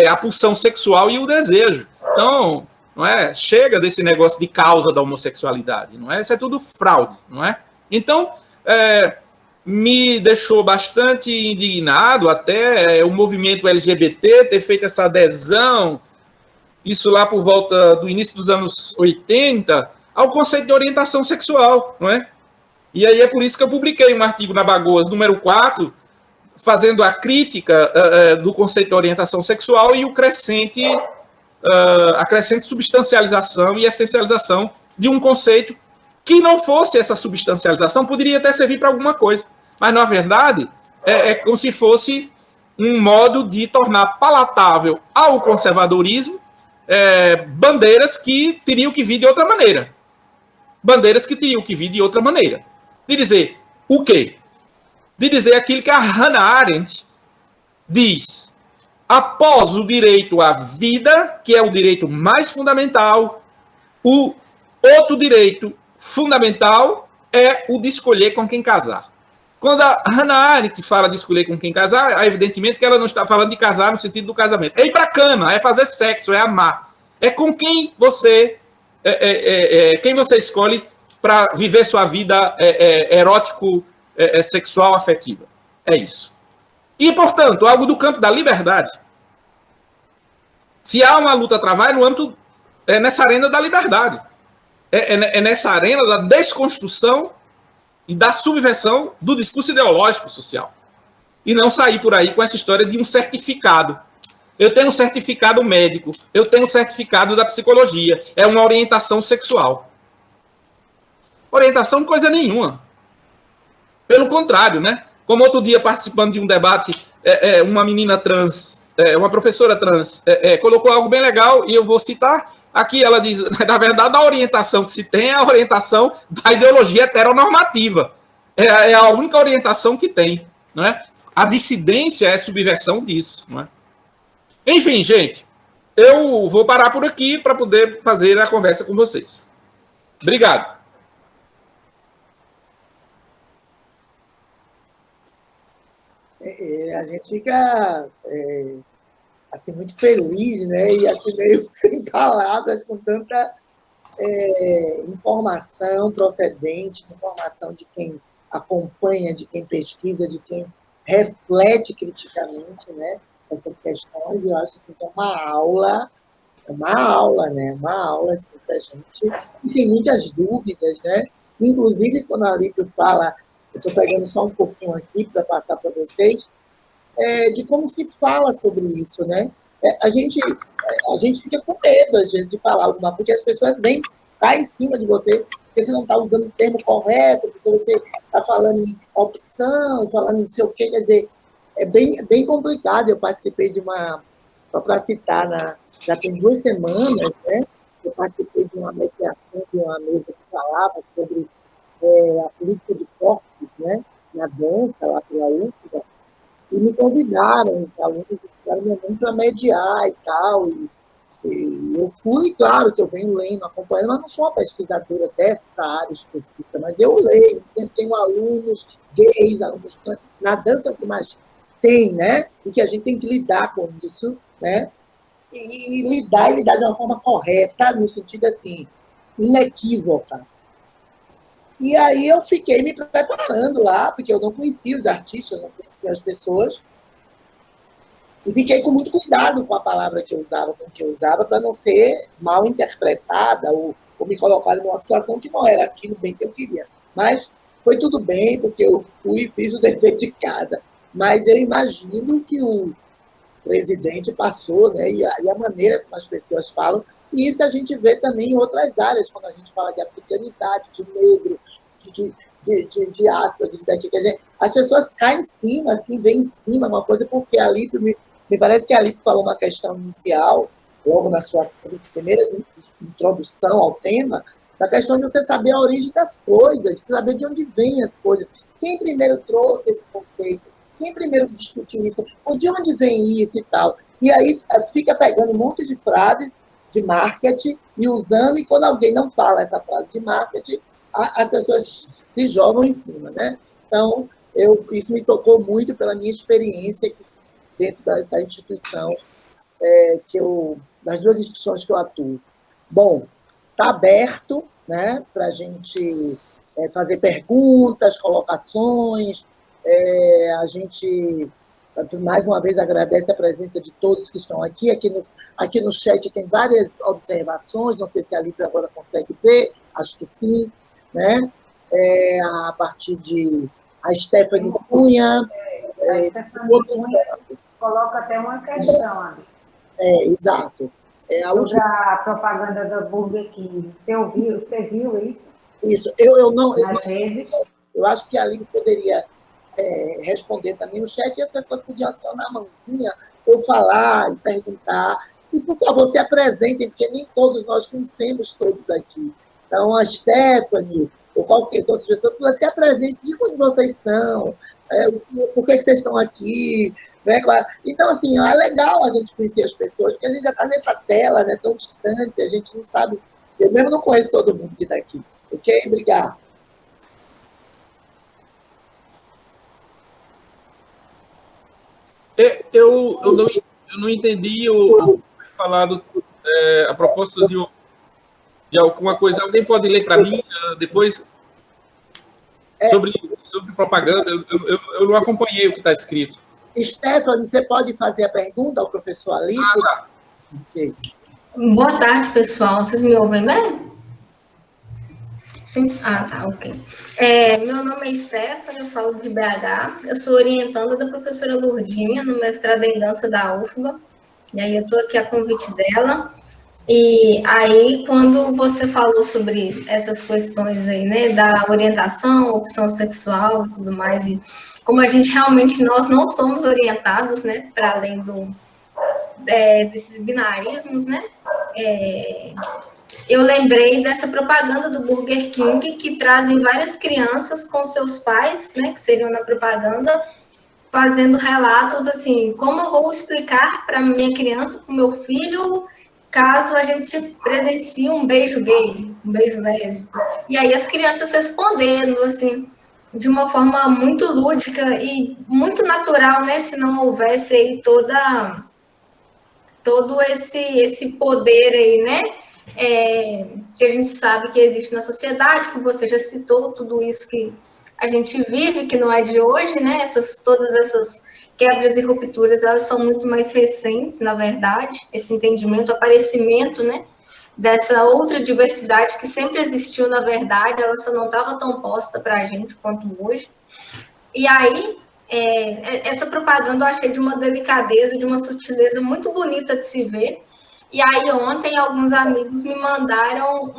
[SPEAKER 1] a pulsão sexual e o desejo. Então, não é? Chega desse negócio de causa da homossexualidade, não é? Isso é tudo fraude, não é? Então, me deixou bastante indignado até o movimento LGBT ter feito essa adesão, isso lá por volta do início dos anos 80, ao conceito de orientação sexual, não é? E aí é por isso que eu publiquei um artigo na Bagoas, número 4, fazendo a crítica do conceito de orientação sexual e a crescente substancialização e essencialização de um conceito que não fosse essa substancialização, poderia até servir para alguma coisa. Mas, na verdade, é como se fosse um modo de tornar palatável ao conservadorismo bandeiras que teriam que vir de outra maneira. Bandeiras que teriam que vir de outra maneira. De dizer o quê? De dizer aquilo que a Hannah Arendt diz. Após o direito à vida, que é o direito mais fundamental, o outro direito fundamental é o de escolher com quem casar. Quando a Hannah Arendt fala de escolher com quem casar, evidentemente que ela não está falando de casar no sentido do casamento. É ir para a cama, é fazer sexo, é amar. É com quem você escolhe para viver sua vida erótico, sexual, afetiva. É isso. E, portanto, algo do campo da liberdade. Se há uma luta a travar, é no âmbito, nessa arena da liberdade. É nessa arena da desconstrução e da subversão do discurso ideológico social. E não sair por aí com essa história de um certificado. Eu tenho um certificado médico, eu tenho um certificado da psicologia. É uma orientação sexual. Orientação coisa nenhuma. Pelo contrário, né? Como outro dia, participando de um debate, uma menina trans, uma professora trans, colocou algo bem legal, e eu vou citar. Aqui ela diz, na verdade, a orientação que se tem é a orientação da ideologia heteronormativa. É a única orientação que tem. Não é? A dissidência é subversão disso. Não é? Enfim, gente, eu vou parar por aqui para poder fazer a conversa com vocês. Obrigado.
[SPEAKER 2] A gente fica assim, muito feliz, né? E assim, meio sem palavras, com tanta informação procedente, informação de quem acompanha, de quem pesquisa, de quem reflete criticamente, né, essas questões. E eu acho assim, que é uma aula, né? Uma aula assim, para a gente. E tem muitas dúvidas, né? Inclusive, quando a Alípio fala, eu estou pegando só um pouquinho aqui para passar para vocês, de como se fala sobre isso, né? A gente fica com medo, às vezes, de falar alguma coisa, porque as pessoas vêm cá em cima de você, porque você não está usando o termo correto, porque você está falando em opção, falando em não sei o quê, quer dizer, é bem complicado. Eu participei de uma, só para citar, já tem 2 semanas, né? Eu participei de uma mediação, de uma mesa que falava sobre a política de corpos, né? Na dança, lá pela UFBA, e me convidaram, os alunos disseram para mediar e tal, e eu fui, claro, que eu venho lendo, acompanhando, mas não sou uma pesquisadora dessa área específica, mas eu leio, tenho alunos gays, alunos na dança, o que mais tem, né? E que a gente tem que lidar com isso, né? E lidar de uma forma correta, no sentido assim, inequívoca. E aí eu fiquei me preparando lá, porque eu não conhecia os artistas, eu não conhecia as pessoas, e fiquei com muito cuidado com a palavra que eu usava, para não ser mal interpretada ou me colocar numa situação que não era aquilo bem que eu queria. Mas foi tudo bem, porque eu fui e fiz o dever de casa. Mas eu imagino que o presidente passou, né? E a maneira como as pessoas falam, e isso a gente vê também em outras áreas, quando a gente fala de africanidade, de negro, de aspas, disso daqui. Quer dizer, as pessoas caem em cima, assim, vêm em cima, uma coisa, porque ali, me parece que ali falou uma questão inicial, logo na sua primeira introdução ao tema, da questão de você saber a origem das coisas, de saber de onde vêm as coisas. Quem primeiro trouxe esse conceito? Quem primeiro discutiu isso? De onde vem isso e tal? E aí fica pegando um monte de frases de marketing e usando, e quando alguém não fala essa frase de marketing, as pessoas se jogam em cima, né? Então, isso me tocou muito pela minha experiência dentro da instituição, das 2 instituições que eu atuo. Bom, está aberto, né, para a gente fazer perguntas, colocações. A gente, mais uma vez, agradece a presença de todos que estão aqui. Aqui no chat tem várias observações, não sei se a Lívia agora consegue ver, acho que sim, né? A partir de a Stephanie Cunha.
[SPEAKER 3] A Stephanie Cunha coloca até uma questão ali.
[SPEAKER 2] Exato.
[SPEAKER 3] Sobre a propaganda do Burger King. Você viu isso?
[SPEAKER 2] Isso. Eu acho que a Lívia poderia responder também no chat, e as pessoas podiam acionar a mãozinha, ou falar e perguntar. E, por favor, se apresentem, porque nem todos nós conhecemos todos aqui. Então, a Stephanie, ou qualquer outra pessoa, se apresente, digam onde vocês são, por que vocês estão aqui. Né? Então, assim, é legal a gente conhecer as pessoas, porque a gente já está nessa tela, né, tão distante, a gente não sabe. Eu mesmo não conheço todo mundo que está aqui. Ok? Obrigado.
[SPEAKER 1] Eu não entendi o falado a propósito de alguma coisa. Alguém pode ler para mim depois sobre propaganda? Eu não acompanhei o que está escrito.
[SPEAKER 2] Stephanie, você pode fazer a pergunta ao professor Alípio?
[SPEAKER 1] Tá.
[SPEAKER 2] Okay.
[SPEAKER 4] Boa tarde, pessoal. Vocês me ouvem bem? Sim? Ah, tá, ok. Meu nome é Stephanie, eu falo de BH. Eu sou orientanda da professora Lourdinha, no mestrado em dança da UFBA. E aí eu estou aqui a convite dela. E aí, quando você falou sobre essas questões aí, né, da orientação, opção sexual e tudo mais, e como a gente realmente, nós não somos orientados, né, para além desses binarismos, né, eu lembrei dessa propaganda do Burger King, que trazem várias crianças com seus pais, né, que seriam na propaganda, fazendo relatos assim, como eu vou explicar para minha criança, para o meu filho, caso a gente presencie um beijo gay, um beijo lésbico. E aí as crianças respondendo, assim, de uma forma muito lúdica e muito natural, né, se não houvesse aí todo esse poder aí, né, que a gente sabe que existe na sociedade, que você já citou tudo isso que a gente vive, que não é de hoje, né, todas essas quebras e rupturas, elas são muito mais recentes, na verdade, esse entendimento, aparecimento, né, dessa outra diversidade que sempre existiu, na verdade, ela só não estava tão posta para a gente quanto hoje. E aí, essa propaganda eu achei de uma delicadeza, de uma sutileza muito bonita de se ver. E aí ontem alguns amigos me mandaram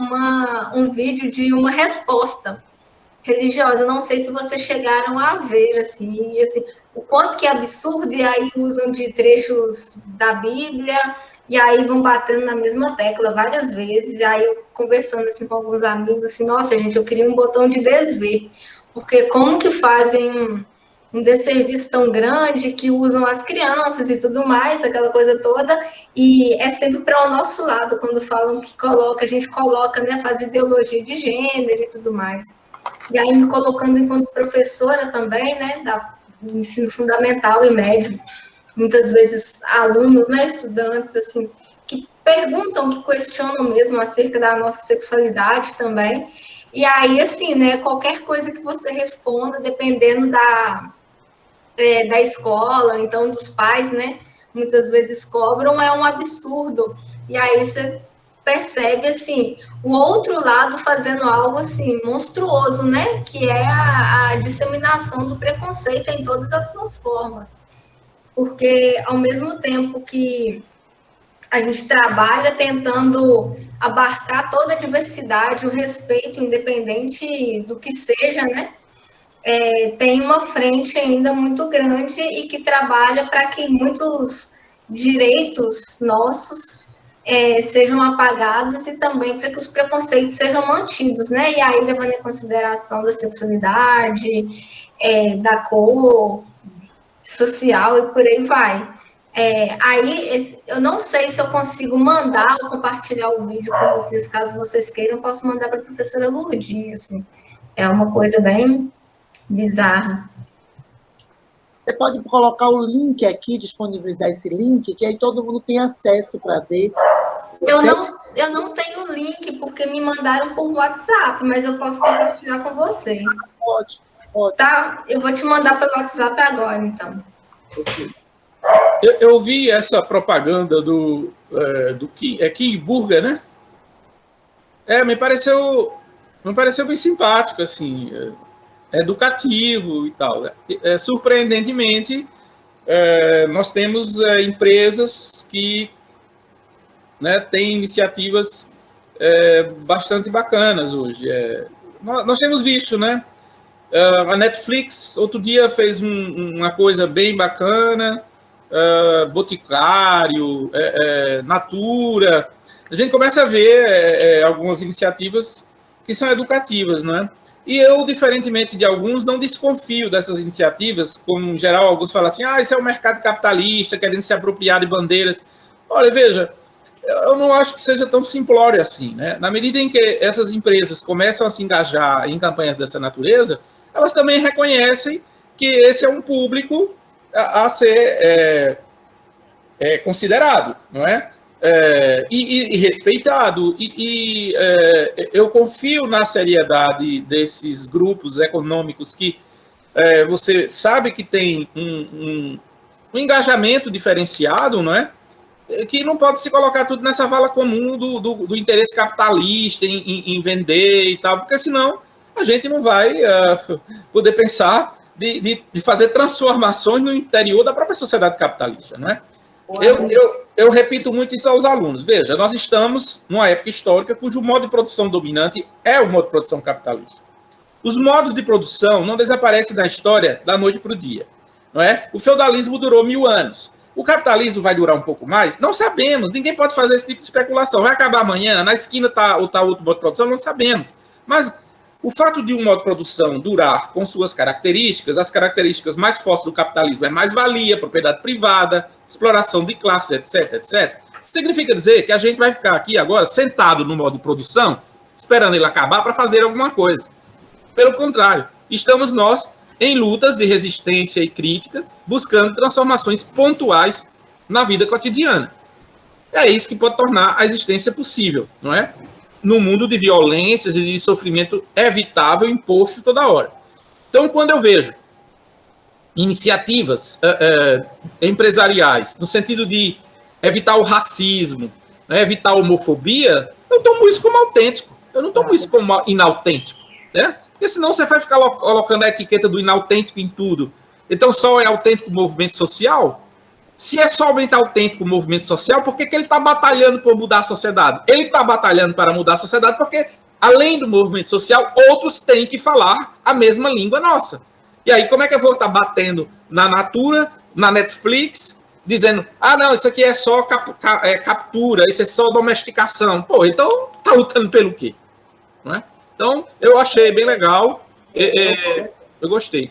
[SPEAKER 4] um vídeo de uma resposta religiosa. Não sei se vocês chegaram a ver, assim, o quanto que é absurdo, e aí usam de trechos da Bíblia, e aí vão batendo na mesma tecla várias vezes, e aí eu conversando assim com alguns amigos, assim, nossa, gente, eu queria um botão de desver, porque como que fazem um desserviço tão grande, que usam as crianças e tudo mais, aquela coisa toda, e é sempre para o nosso lado, quando falam que a gente coloca, né, faz ideologia de gênero e tudo mais. E aí me colocando enquanto professora também, né, do ensino fundamental e médio, muitas vezes alunos, né, estudantes, assim, que perguntam, que questionam mesmo acerca da nossa sexualidade também. E aí, assim, né, qualquer coisa que você responda, dependendo da escola, então dos pais, né, muitas vezes cobram, é um absurdo. E aí você percebe, assim, o outro lado fazendo algo, assim, monstruoso, né, que é a disseminação do preconceito em todas as suas formas. Porque, ao mesmo tempo que a gente trabalha tentando abarcar toda a diversidade, o respeito, independente do que seja, né, tem uma frente ainda muito grande e que trabalha para que muitos direitos nossos sejam apagados e também para que os preconceitos sejam mantidos, né? E aí levando em consideração da sexualidade, da cor social e por aí vai. Aí eu não sei se eu consigo mandar ou compartilhar o vídeo com vocês, caso vocês queiram, eu posso mandar para a professora Lourdinha, assim. É uma coisa bem bizarra.
[SPEAKER 2] Você pode colocar o link aqui, disponibilizar esse link, que aí todo mundo tem acesso para ver.
[SPEAKER 4] Eu não tenho link, porque me mandaram por WhatsApp, mas eu posso compartilhar com você.
[SPEAKER 2] Ótimo.
[SPEAKER 4] Tá? Eu vou te mandar pelo WhatsApp agora, então.
[SPEAKER 1] Eu vi essa propaganda do King Burger, né? Me pareceu bem simpático, assim, educativo e tal. Né? Surpreendentemente, nós temos empresas que, né, têm iniciativas bastante bacanas hoje. Nós temos visto, né? A Netflix, outro dia, fez uma coisa bem bacana, Boticário, Natura. A gente começa a ver algumas iniciativas que são educativas, né? E eu, diferentemente de alguns, não desconfio dessas iniciativas, como, em geral, alguns falam assim, isso é o mercado capitalista, querendo se apropriar de bandeiras. Olha, veja, eu não acho que seja tão simplório assim, né? Na medida em que essas empresas começam a se engajar em campanhas dessa natureza, elas também reconhecem que esse é um público a ser considerado, não é? E respeitado. Eu confio na seriedade desses grupos econômicos que você sabe que tem um engajamento diferenciado, não é? Que não pode se colocar tudo nessa vala comum do interesse capitalista em vender e tal, porque senão a gente não vai poder pensar de fazer transformações no interior da própria sociedade capitalista, não é? Eu repito muito isso aos alunos. Veja, nós estamos numa época histórica cujo modo de produção dominante é o modo de produção capitalista. Os modos de produção não desaparecem da história da noite para o dia, não é? O feudalismo durou 1000 anos. O capitalismo vai durar um pouco mais? Não sabemos. Ninguém pode fazer esse tipo de especulação. Vai acabar amanhã? Na esquina está outro modo de produção? Não sabemos. Mas o fato de um modo de produção durar com suas características, as características mais fortes do capitalismo é mais-valia, propriedade privada, exploração de classes, etc, etc. Significa dizer que a gente vai ficar aqui agora sentado no modo de produção, esperando ele acabar para fazer alguma coisa. Pelo contrário, estamos nós em lutas de resistência e crítica, buscando transformações pontuais na vida cotidiana. É isso que pode tornar a existência possível, não é? No mundo de violências e de sofrimento evitável imposto toda hora. Então, quando eu vejo iniciativas empresariais no sentido de evitar o racismo, né, evitar a homofobia, eu tomo isso como autêntico. Eu não tomo isso como inautêntico, né? Porque senão você vai ficar colocando a etiqueta do inautêntico em tudo. Então só é autêntico o movimento social? Se é somente autêntico o movimento social, por que ele está batalhando por mudar a sociedade? Ele está batalhando para mudar a sociedade porque, além do movimento social, outros têm que falar a mesma língua nossa. E aí, como é que eu vou estar batendo na Natura, na Netflix, dizendo, não, isso aqui é só captura, isso é só domesticação. Pô, então tá lutando pelo quê? Não é? Então, eu achei bem legal, eu gostei.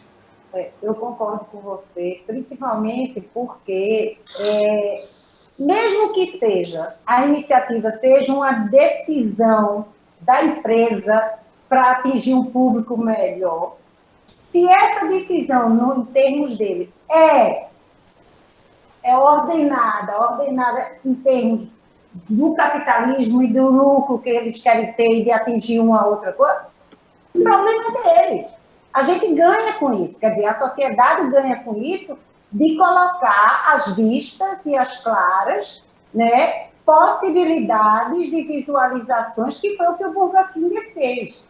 [SPEAKER 3] Eu concordo com você, principalmente porque, mesmo que a iniciativa seja uma decisão da empresa para atingir um público melhor, se essa decisão, em termos dele, é ordenada em termos do capitalismo e do lucro que eles querem ter e de atingir uma outra coisa, o problema é deles. A gente ganha com isso, quer dizer, a sociedade ganha com isso de colocar às vistas e às claras, né, possibilidades de visualizações, que foi o que o Burger King fez.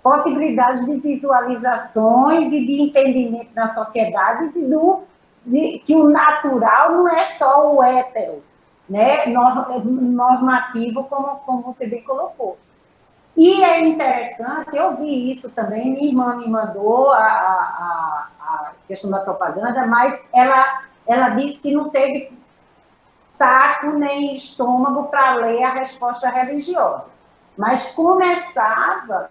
[SPEAKER 3] Possibilidades de visualizações e de entendimento na sociedade que o natural não é só o hétero, né, normativo, como você bem colocou. E é interessante, eu vi isso também, minha irmã me mandou a questão da propaganda, mas ela disse que não teve saco nem estômago para ler a resposta religiosa. Mas começava,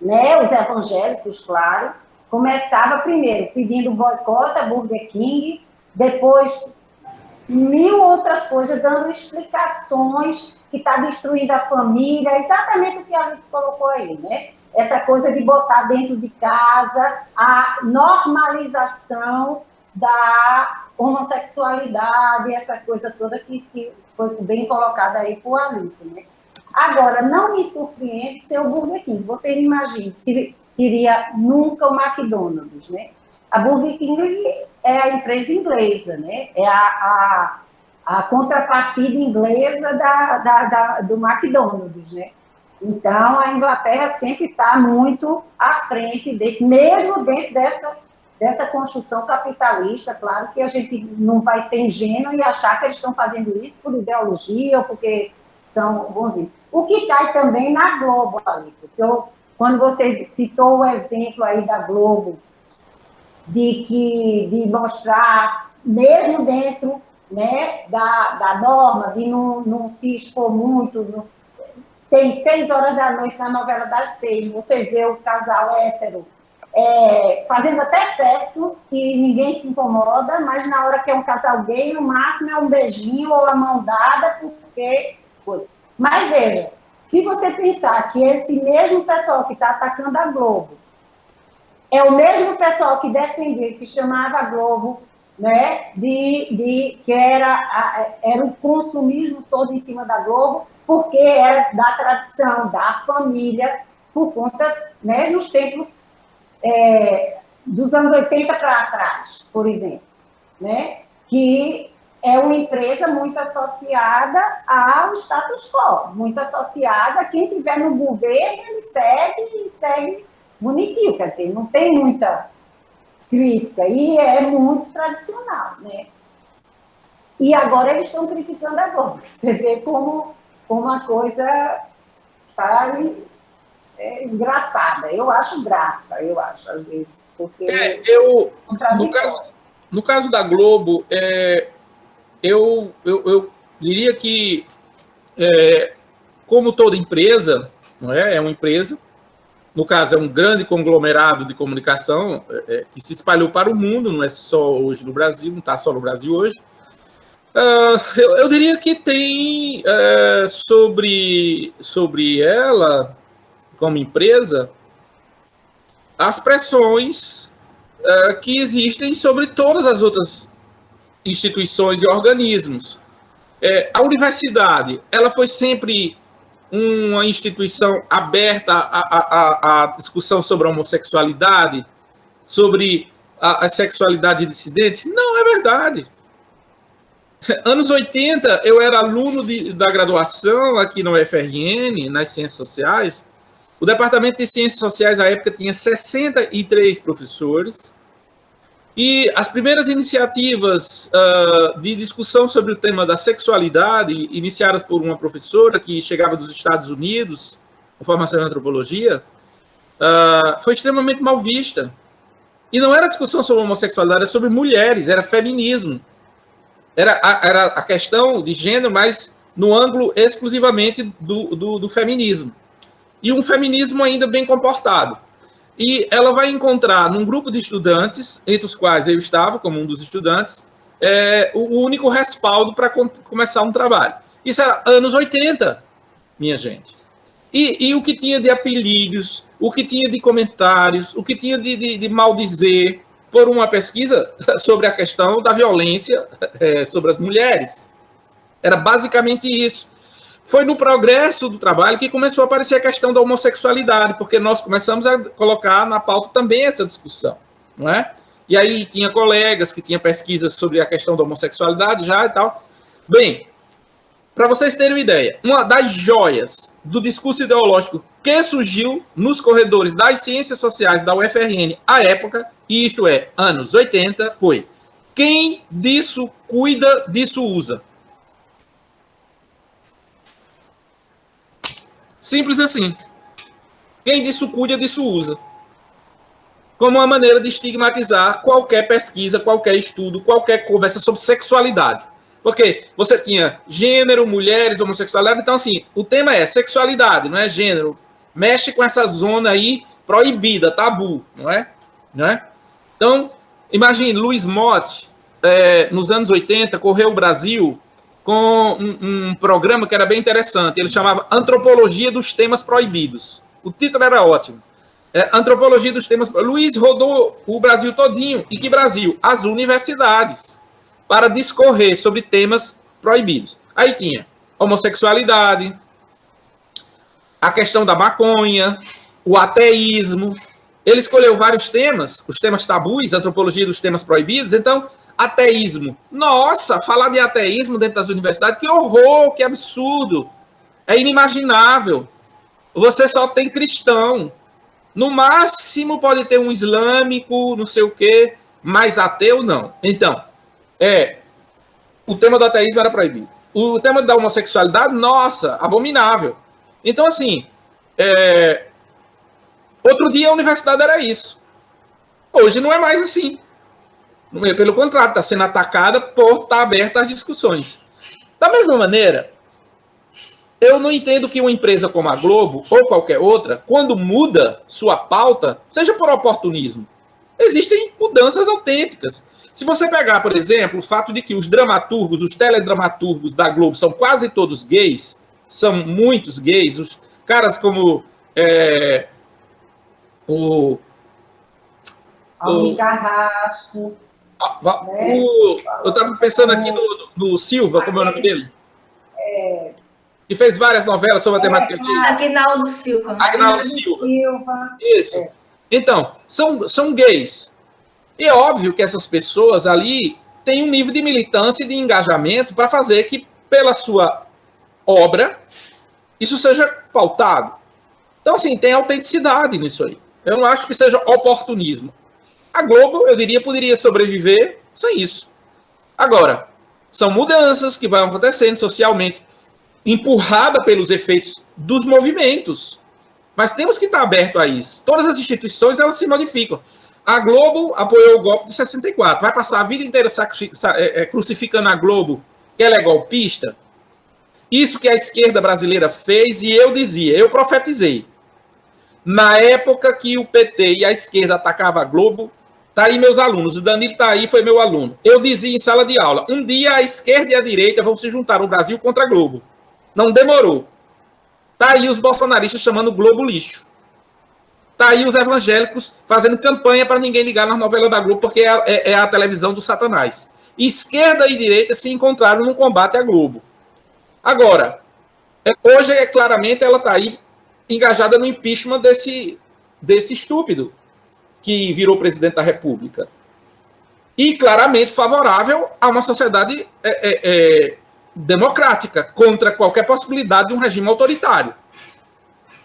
[SPEAKER 3] né, os evangélicos, claro, começava primeiro pedindo boicote a Burger King, depois 1000 outras coisas, dando explicações que está destruindo a família, exatamente o que a gente colocou aí, né? Essa coisa de botar dentro de casa a normalização da homossexualidade, essa coisa toda que foi bem colocada aí por Alito, né? Agora, não me surpreende ser o Burger King. Vocês imaginem, seria nunca o McDonald's, né? A Burger King é a empresa inglesa, né? É a contrapartida inglesa do McDonald's, né? Então, a Inglaterra sempre está muito à frente, mesmo dentro dessa construção capitalista. Claro que a gente não vai ser ingênuo e achar que eles estão fazendo isso por ideologia ou porque são bonzinhos. O que cai também na Globo, ali, porque quando você citou o exemplo aí da Globo, de mostrar, mesmo dentro, né, da norma, de não se expor muito. Tem 6 horas da noite na novela das 6, você vê o casal hétero fazendo até sexo e ninguém se incomoda, mas na hora que é um casal gay, no máximo é um beijinho ou a mão dada, porque... Mas veja, se você pensar que esse mesmo pessoal que está atacando a Globo é o mesmo pessoal que defendia, que chamava a Globo, né, que era o consumismo todo em cima da Globo, porque era da tradição, da família, por conta, né, nos tempos dos anos 80 para trás, por exemplo, né, que é uma empresa muito associada ao status quo, muito associada a quem estiver no governo, ele segue bonitinho, quer dizer, não tem muita crítica, e é muito tradicional, né? E agora eles estão criticando a Globo. Você vê como a coisa está engraçada. Eu acho graça, às vezes, porque...
[SPEAKER 1] No caso da Globo, eu diria que, como toda empresa, não é uma empresa, no caso, é um grande conglomerado de comunicação que se espalhou para o mundo, não é só hoje no Brasil, não está só no Brasil hoje. Eu diria que tem sobre ela, como empresa, as pressões que existem sobre todas as outras instituições e organismos. A universidade, ela foi sempre uma instituição aberta à discussão sobre a homossexualidade, sobre a sexualidade dissidente? Não, é verdade. Anos 80, eu era aluno da graduação aqui no UFRN, nas Ciências Sociais. O Departamento de Ciências Sociais, à época, tinha 63 professores. E as primeiras iniciativas de discussão sobre o tema da sexualidade, iniciadas por uma professora que chegava dos Estados Unidos, com formação em antropologia, foi extremamente mal vista. E não era discussão sobre homossexualidade, era sobre mulheres, era feminismo. Era a questão de gênero, mas no ângulo exclusivamente do feminismo. E um feminismo ainda bem comportado. E ela vai encontrar num grupo de estudantes, entre os quais eu estava, como um dos estudantes, o único respaldo para começar um trabalho. Isso era anos 80, minha gente. E o que tinha de apelidos, o que tinha de comentários, o que tinha de maldizer por uma pesquisa sobre a questão da violência sobre as mulheres. Era basicamente isso. Foi no progresso do trabalho que começou a aparecer a questão da homossexualidade, porque nós começamos a colocar na pauta também essa discussão, não é? E aí tinha colegas que tinham pesquisas sobre a questão da homossexualidade já e tal. Bem, para vocês terem uma ideia, uma das joias do discurso ideológico que surgiu nos corredores das ciências sociais da UFRN à época, e isto é, anos 80, foi: quem disso cuida, disso usa. Simples assim. Quem disso cuida, disso usa. Como uma maneira de estigmatizar qualquer pesquisa, qualquer estudo, qualquer conversa sobre sexualidade. Porque você tinha gênero, mulheres, homossexualidade. Então, assim, o tema é sexualidade, não é gênero. Mexe com essa zona aí proibida, tabu, não é? Não é? Então, imagine, Luiz Motti, nos anos 80, correu o Brasil com um programa que era bem interessante. Ele chamava Antropologia dos Temas Proibidos. O título era ótimo. Antropologia dos Temas Proibidos. Luiz rodou o Brasil todinho. E que Brasil? As universidades, para discorrer sobre temas proibidos. Aí tinha homossexualidade, a questão da maconha, o ateísmo. Ele escolheu vários temas, os temas tabus, antropologia dos temas proibidos. Então, ateísmo. Nossa, falar de ateísmo dentro das universidades, que horror, que absurdo. É inimaginável. Você só tem cristão. No máximo pode ter um islâmico, não sei o quê, mas ateu não. Então, o tema do ateísmo era proibido. O tema da homossexualidade, nossa, abominável. Então, assim, outro dia a universidade era isso. Hoje não é mais assim. Pelo contrário, está sendo atacada por estar aberta às discussões. Da mesma maneira, eu não entendo que uma empresa como a Globo, ou qualquer outra, quando muda sua pauta, seja por oportunismo. Existem mudanças autênticas. Se você pegar, por exemplo, o fato de que os dramaturgos, os teledramaturgos da Globo são quase todos gays, são muitos gays, os caras como o
[SPEAKER 3] Carrasco.
[SPEAKER 1] Eu estava pensando aqui no Silva, como é o nome dele? Que fez várias novelas sobre a temática gay.
[SPEAKER 4] Aguinaldo Silva.
[SPEAKER 1] Aguinaldo Silva. Isso. Então, são gays. E é óbvio que essas pessoas ali têm um nível de militância e de engajamento para fazer que, pela sua obra, isso seja pautado. Então, assim, tem autenticidade nisso aí. Eu não acho que seja oportunismo. A Globo, eu diria, poderia sobreviver sem isso. Agora, são mudanças que vão acontecendo socialmente, empurrada pelos efeitos dos movimentos. Mas temos que estar aberto a isso. Todas as instituições, elas se modificam. A Globo apoiou o golpe de 64. Vai passar a vida inteira crucificando a Globo, que ela é golpista? Isso que a esquerda brasileira fez, e eu dizia, eu profetizei. Na época que o PT e a esquerda atacavam a Globo, tá aí meus alunos, o Danilo tá aí, foi meu aluno. Eu dizia em sala de aula, um dia a esquerda e a direita vão se juntar no Brasil contra a Globo. Não demorou. Tá aí os bolsonaristas chamando o Globo lixo. Tá aí os evangélicos fazendo campanha para ninguém ligar nas novelas da Globo, porque é a televisão do Satanás. Esquerda e direita se encontraram no combate à Globo. Agora, hoje, claramente, ela tá aí engajada no impeachment desse estúpido que virou presidente da República. E claramente favorável a uma sociedade democrática, contra qualquer possibilidade de um regime autoritário.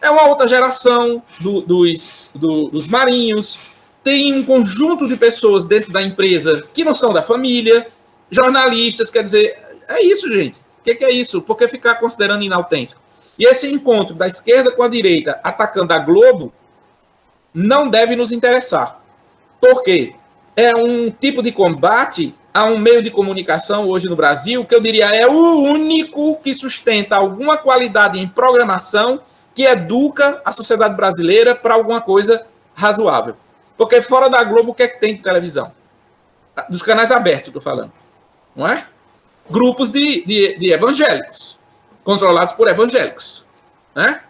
[SPEAKER 1] É uma outra geração dos marinhos, tem um conjunto de pessoas dentro da empresa que não são da família, jornalistas, quer dizer, é isso, gente. O que é isso? Por que ficar considerando inautêntico? E esse encontro da esquerda com a direita atacando a Globo não deve nos interessar. Por quê? É um tipo de combate a um meio de comunicação hoje no Brasil que eu diria é o único que sustenta alguma qualidade em programação que educa a sociedade brasileira para alguma coisa razoável. Porque fora da Globo, o que é que tem de televisão? Dos canais abertos, estou falando. Não é? Grupos de evangélicos, controlados por evangélicos. Né?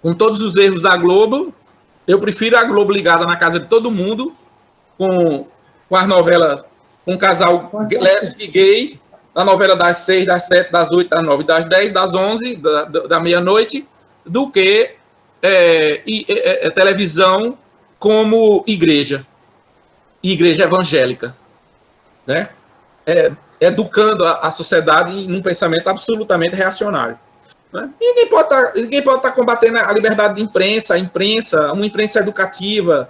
[SPEAKER 1] Com todos os erros da Globo, eu prefiro a Globo ligada na casa de todo mundo, com as novelas, com um casal lésbico e gay, a novela das 6, das 7, das 8, das 9, das 10, das 11, da meia-noite, do que televisão como igreja evangélica, né? Educando a sociedade em um pensamento absolutamente reacionário. Né? E ninguém pode estar combatendo a liberdade de imprensa, uma imprensa educativa,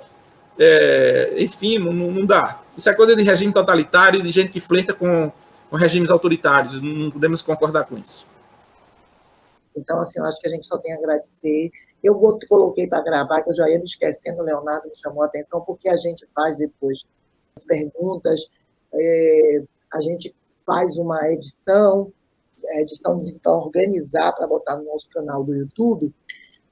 [SPEAKER 1] enfim, não dá. Isso é coisa de regime totalitário, de gente que flerta com regimes autoritários, não podemos concordar com isso.
[SPEAKER 2] Então, assim, eu acho que a gente só tem a agradecer. Eu coloquei para gravar, que eu já ia me esquecendo, o Leonardo me chamou a atenção, porque a gente faz depois as perguntas, a gente faz uma edição para organizar, para botar no nosso canal do YouTube,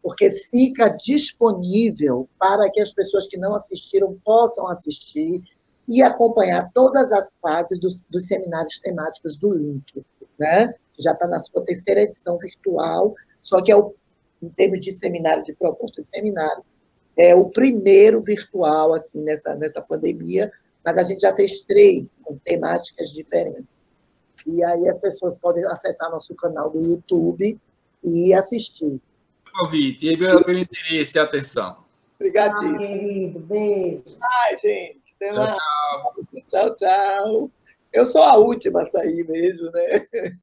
[SPEAKER 2] porque fica disponível para que as pessoas que não assistiram possam assistir e acompanhar todas as fases dos seminários temáticos do Link, né? Já está na sua terceira edição virtual, só que em termos de seminário, de proposta de seminário, é o primeiro virtual assim, nessa pandemia, mas a gente já fez 3 com temáticas diferentes. E aí as pessoas podem acessar nosso canal do YouTube e assistir.
[SPEAKER 1] Convite, e pelo interesse e atenção.
[SPEAKER 2] Obrigadíssimo.
[SPEAKER 3] Querido, beijo.
[SPEAKER 2] Ai, gente, até mais. Tchau, tchau. Eu sou a última a sair mesmo, né?